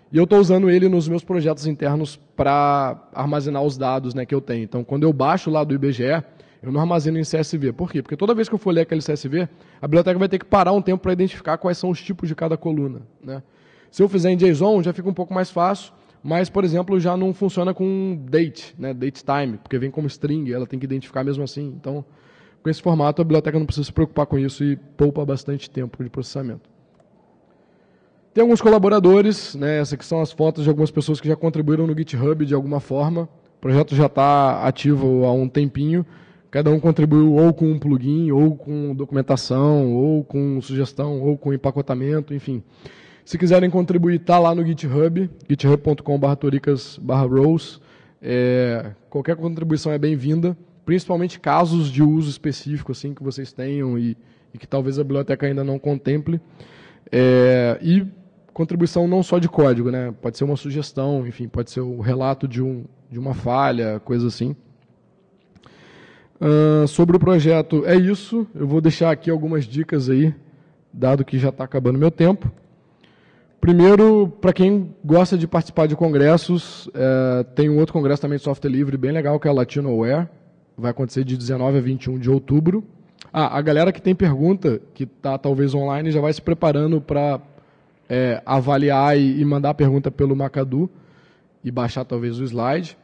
E eu estou usando ele nos meus projetos internos para armazenar os dados, né, que eu tenho. Então, quando eu baixo lá do IBGE, eu não armazeno em CSV. Por quê? Porque toda vez que eu for ler aquele CSV, a biblioteca vai ter que parar um tempo para identificar quais são os tipos de cada coluna, né. Se eu fizer em JSON, já fica um pouco mais fácil, mas, por exemplo, já não funciona com date, né, date time, porque vem como string, ela tem que identificar mesmo assim. Então, com esse formato, a biblioteca não precisa se preocupar com isso e poupa bastante tempo de processamento. Tem alguns colaboradores, né, essas aqui são as fotos de algumas pessoas que já contribuíram no GitHub de alguma forma. O projeto já está ativo há um tempinho. Cada um contribuiu ou com um plugin, ou com documentação, ou com sugestão, ou com empacotamento, enfim. Se quiserem contribuir, está lá no GitHub, github.com/toricas/rows. Qualquer contribuição é bem-vinda, principalmente casos de uso específico assim, que vocês tenham e que talvez a biblioteca ainda não contemple. E contribuição não só de código, né? Pode ser uma sugestão, enfim, pode ser o relato de uma falha, coisa assim. Sobre o projeto, é isso. Eu vou deixar aqui algumas dicas aí, dado que já está acabando meu tempo. Primeiro, para quem gosta de participar de congressos, tem um outro congresso também de software livre bem legal, que é a LatinoWare. Vai acontecer de 19 a 21 de outubro. A galera que tem pergunta, que está talvez online, já vai se preparando para avaliar e mandar a pergunta pelo Macadu e baixar talvez o slide.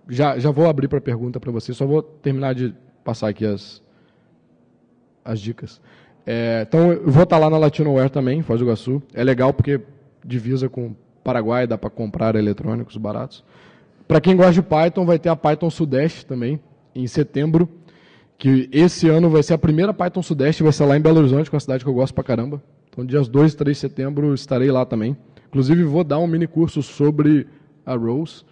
Já vou abrir para pergunta para você, só vou terminar de passar aqui as dicas. Então, eu vou estar lá na LatinoWare também, Foz do Iguaçu. É legal porque divisa com o Paraguai, dá para comprar eletrônicos baratos. Para quem gosta de Python, vai ter a Python Sudeste também, em setembro, que esse ano vai ser a primeira Python Sudeste, vai ser lá em Belo Horizonte, que é uma cidade que eu gosto pra caramba. Então, dias 2 e 3 de setembro, estarei lá também. Inclusive, vou dar um mini curso sobre a Rose.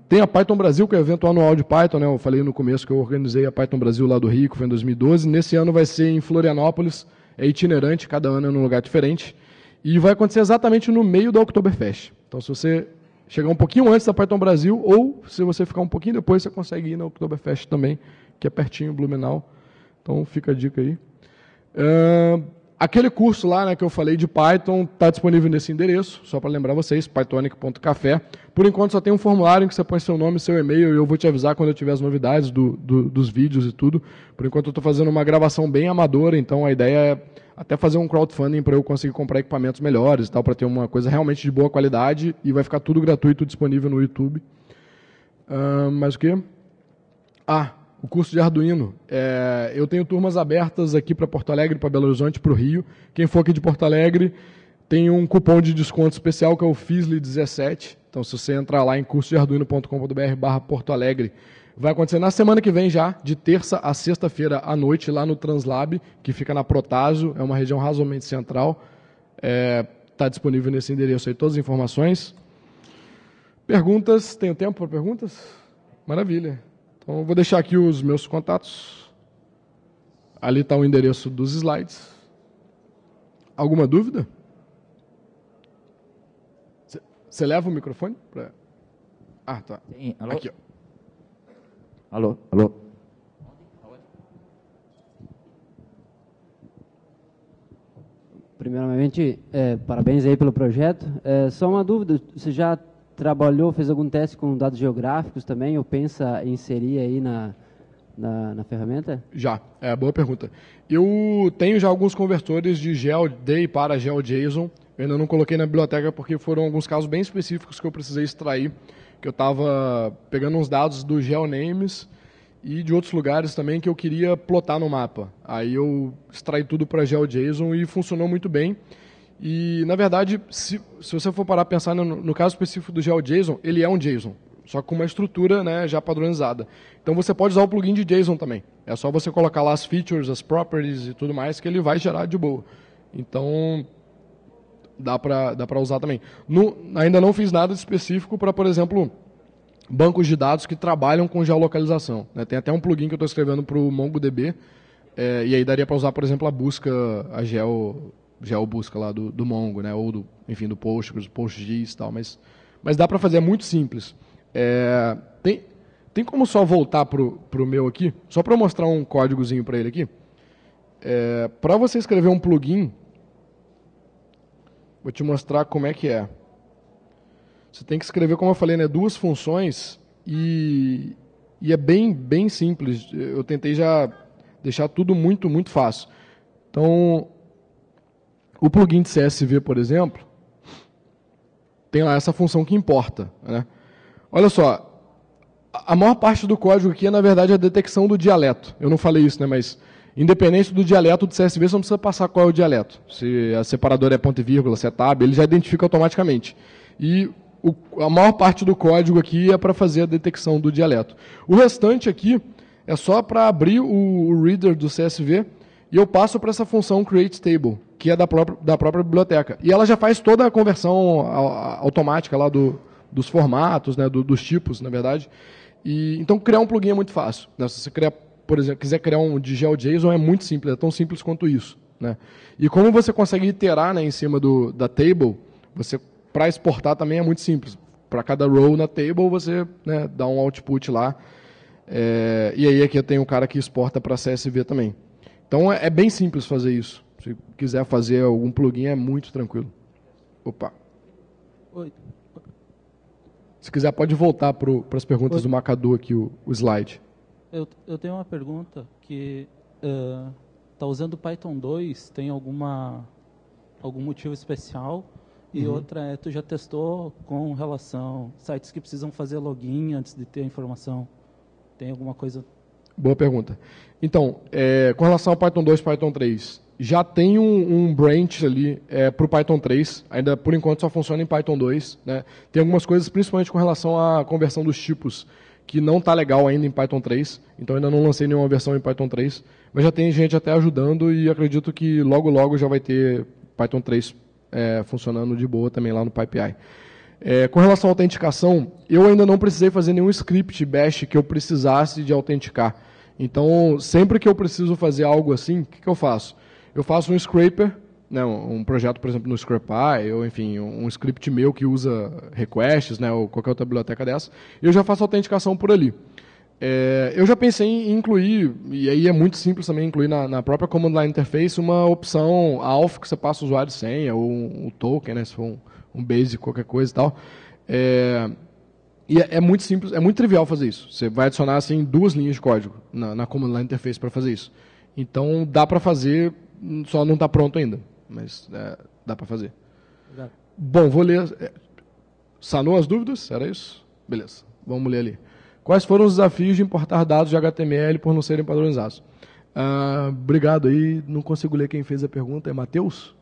Tem a Python Brasil, que é o evento anual de Python, né? Eu falei no começo que eu organizei a Python Brasil lá do Rio, que foi em 2012. Nesse ano vai ser em Florianópolis, é itinerante, cada ano é num lugar diferente. E vai acontecer exatamente no meio da Oktoberfest. Então, se você chegar um pouquinho antes da Python Brasil, ou se você ficar um pouquinho depois, você consegue ir na Oktoberfest também, que é pertinho, Blumenau. Então, fica a dica aí. Aquele curso lá, né, que eu falei de Python está disponível nesse endereço, só para lembrar vocês, pythonic.café. Por enquanto só tem um formulário em que você põe seu nome e seu e-mail e eu vou te avisar quando eu tiver as novidades dos vídeos e tudo. Por enquanto eu estou fazendo uma gravação bem amadora, então a ideia é até fazer um crowdfunding para eu conseguir comprar equipamentos melhores e tal, para ter uma coisa realmente de boa qualidade e vai ficar tudo gratuito disponível no YouTube. Mais o quê? O curso de Arduino. Eu tenho turmas abertas aqui para Porto Alegre, para Belo Horizonte, para o Rio. Quem for aqui de Porto Alegre tem um cupom de desconto especial que é o FISLI17. Então, se você entrar lá em cursodearduino.com.br/Porto Alegre, vai acontecer na semana que vem já, de terça a sexta-feira à noite, lá no Translab, que fica na Protásio, é uma região razoavelmente central. Está disponível nesse endereço aí todas as informações. Perguntas? Tenho tempo para perguntas? Maravilha. Então, eu vou deixar aqui os meus contatos. Ali está o endereço dos slides. Alguma dúvida? Você leva o microfone? Tá.
Sim, alô?
Aqui, ó.
Alô? Primeiramente, parabéns aí pelo projeto. Só uma dúvida, você já trabalhou, fez algum teste com dados geográficos também, ou pensa em inserir aí na ferramenta?
Já, boa pergunta. Eu tenho já alguns conversores de GeoD para GeoJSON. Eu ainda não coloquei na biblioteca porque foram alguns casos bem específicos que eu precisei extrair, que eu estava pegando uns dados do GeoNames e de outros lugares também que eu queria plotar no mapa. Aí eu extraí tudo para GeoJSON e funcionou muito bem. E, na verdade, se você for parar a pensar no caso específico do GeoJSON, ele é um JSON, só com uma estrutura, né, já padronizada. Então você pode usar o plugin de JSON também. É só você colocar lá as features, as properties e tudo mais que ele vai gerar de boa. Então dá para usar também. Ainda não fiz nada específico para, por exemplo, bancos de dados que trabalham com geolocalização, né? Tem até um plugin que eu estou escrevendo para o MongoDB, e aí daria para usar, por exemplo, a busca, a geobusca lá do Mongo, né? Ou enfim, do Postgres, PostGIS e tal, mas dá para fazer, é muito simples. Tem como só voltar pro meu aqui, só para mostrar um códigozinho para ele aqui. Para você escrever um plugin, vou te mostrar como é que é. Você tem que escrever, como eu falei, né, duas funções e é bem simples. Eu tentei já deixar tudo muito, muito fácil. Então, o plugin de CSV, por exemplo, tem lá essa função que importa, né? Olha só, a maior parte do código aqui é, na verdade, a detecção do dialeto. Eu não falei isso, né, mas independente do dialeto do CSV, você não precisa passar qual é o dialeto. Se a separadora é ponto e vírgula, se é tab, ele já identifica automaticamente. E a maior parte do código aqui é para fazer a detecção do dialeto. O restante aqui é só para abrir o reader do CSV e eu passo para essa função createTable, que é da própria biblioteca. E ela já faz toda a conversão automática lá dos formatos, né, dos tipos, na verdade. Então, criar um plugin é muito fácil, né? Se você por exemplo, quiser criar um de GeoJSON, é muito simples, é tão simples quanto isso, né? E como você consegue iterar, né, em cima da table, para exportar também é muito simples. Para cada row na table, você, né, dá um output lá. E aí aqui eu tenho um cara que exporta para CSV também. Então é bem simples fazer isso. Se quiser fazer algum plugin, é muito tranquilo. Opa.
Oi.
Se quiser, pode voltar para as perguntas do Macadu aqui, o slide.
Eu tenho uma pergunta que está usando o Python 2, tem algum motivo especial? E outra tu já testou com relação a sites que precisam fazer login antes de ter a informação? Tem alguma coisa?
Boa pergunta. Então, com relação ao Python 2 e Python 3, já tem um branch ali para o Python 3, ainda por enquanto só funciona em Python 2. Né? Tem algumas coisas, principalmente com relação à conversão dos tipos, que não está legal ainda em Python 3, então ainda não lancei nenhuma versão em Python 3, mas já tem gente até ajudando e acredito que logo já vai ter Python 3 funcionando de boa também lá no PyPI. Com relação à autenticação, eu ainda não precisei fazer nenhum script bash que eu precisasse de autenticar. Então, sempre que eu preciso fazer algo assim, o que eu faço? Eu faço um scraper, né, um projeto, por exemplo, no Scrapy, ou enfim, um script meu que usa requests, né, ou qualquer outra biblioteca dessa, e eu já faço autenticação por ali. Eu já pensei em incluir, e aí é muito simples também incluir na própria Command Line Interface uma opção ALF que você passa o usuário e senha, ou um token, né, se for um basic, qualquer coisa e tal. E é muito simples, é muito trivial fazer isso. Você vai adicionar assim 2 linhas de código na Command Line Interface para fazer isso. Então dá para fazer, só não está pronto ainda, mas dá para fazer.
Exato.
Bom, vou ler. Sanou as dúvidas? Era isso? Beleza, vamos ler ali. Quais foram os desafios de importar dados de HTML por não serem padronizados? Obrigado aí, não consigo ler quem fez a pergunta, é Matheus?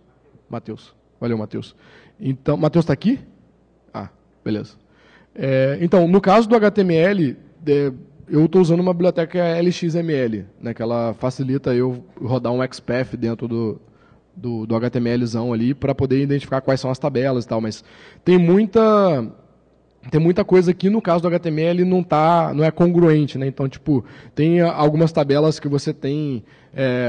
Matheus, valeu Matheus. Então, Matheus está aqui? Beleza. Então, no caso do HTML, eu estou usando uma biblioteca LXML, né, que ela facilita eu rodar um XPath dentro do HTMLzão ali para poder identificar quais são as tabelas e tal, mas tem muita coisa que no caso do HTML não é congruente, né? Então, tipo, tem algumas tabelas que você tem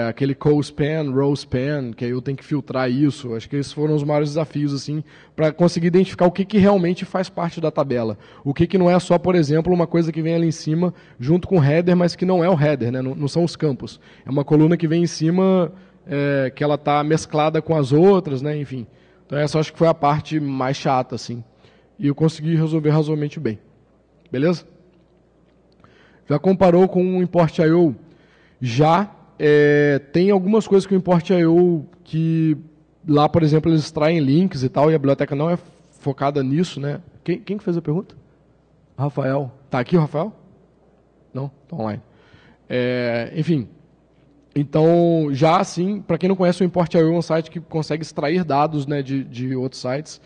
aquele co-span, row-span, que aí eu tenho que filtrar isso. Acho que esses foram os maiores desafios, assim, para conseguir identificar o que realmente faz parte da tabela. O que não é só, por exemplo, uma coisa que vem ali em cima junto com o header, mas que não é o header, né? Não são os campos. É uma coluna que vem em cima que ela está mesclada com as outras, né? Enfim. Então essa acho que foi a parte mais chata, assim. e eu consegui resolver razoavelmente bem. Beleza? Já comparou com o Import.io? Já. Tem algumas coisas que o Import.io que lá, por exemplo, eles extraem links e tal, e a biblioteca não é focada nisso, né? Quem que fez a pergunta? Rafael. Tá aqui o Rafael? Não? Tá online. Enfim. Então, já assim, para quem não conhece, o Import.io é um site que consegue extrair dados, né, de outros sites.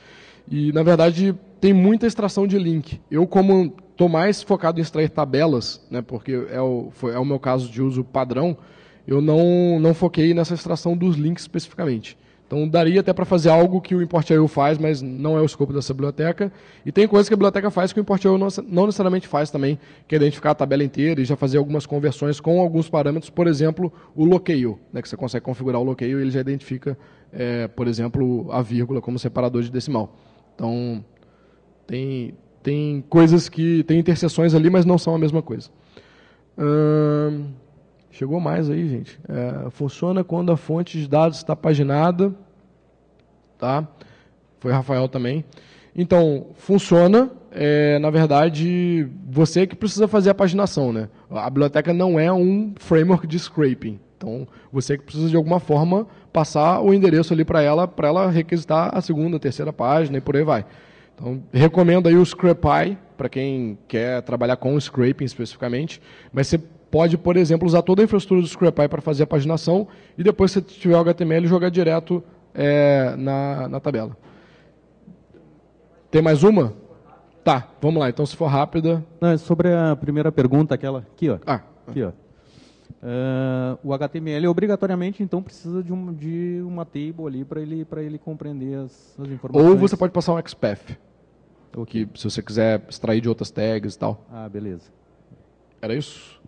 E, na verdade, tem muita extração de link. Eu, como estou mais focado em extrair tabelas, né, porque é o meu caso de uso padrão, eu não foquei nessa extração dos links especificamente. Então, daria até para fazer algo que o Import.io faz, mas não é o escopo dessa biblioteca. E tem coisas que a biblioteca faz que o Import.io não necessariamente faz também, que é identificar a tabela inteira e já fazer algumas conversões com alguns parâmetros, por exemplo, o loqueio, né, que você consegue configurar o loqueio e ele já identifica, por exemplo, a vírgula como separador de decimal. Então, tem coisas que tem interseções ali, mas não são a mesma coisa. Chegou mais aí, gente. Funciona quando a fonte de dados está paginada. Tá? Foi Rafael também. Então, funciona. Na verdade, você que precisa fazer a paginação, né? A biblioteca não é um framework de scraping. Então, você que precisa de alguma forma passar o endereço ali para ela requisitar a segunda, terceira página e por aí vai. Então, recomendo aí o Scrapy, para quem quer trabalhar com scraping especificamente, mas você pode, por exemplo, usar toda a infraestrutura do Scrapy para fazer a paginação e depois, se tiver o HTML, jogar direto na tabela. Tem mais uma? Tá, vamos lá. Então, se for rápida...
Não, sobre a primeira pergunta, aquela aqui, ó. Aqui, ó. O HTML obrigatoriamente, então, precisa de uma table ali para ele compreender as informações.
Ou você pode passar um XPath, que se você quiser extrair de outras tags e tal.
Ah, beleza.
Era isso?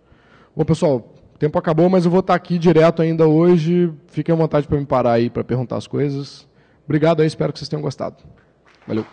Bom, pessoal, o tempo acabou, mas eu vou estar aqui direto ainda hoje. Fiquem à vontade para me parar aí para perguntar as coisas. Obrigado aí, espero que vocês tenham gostado. Valeu.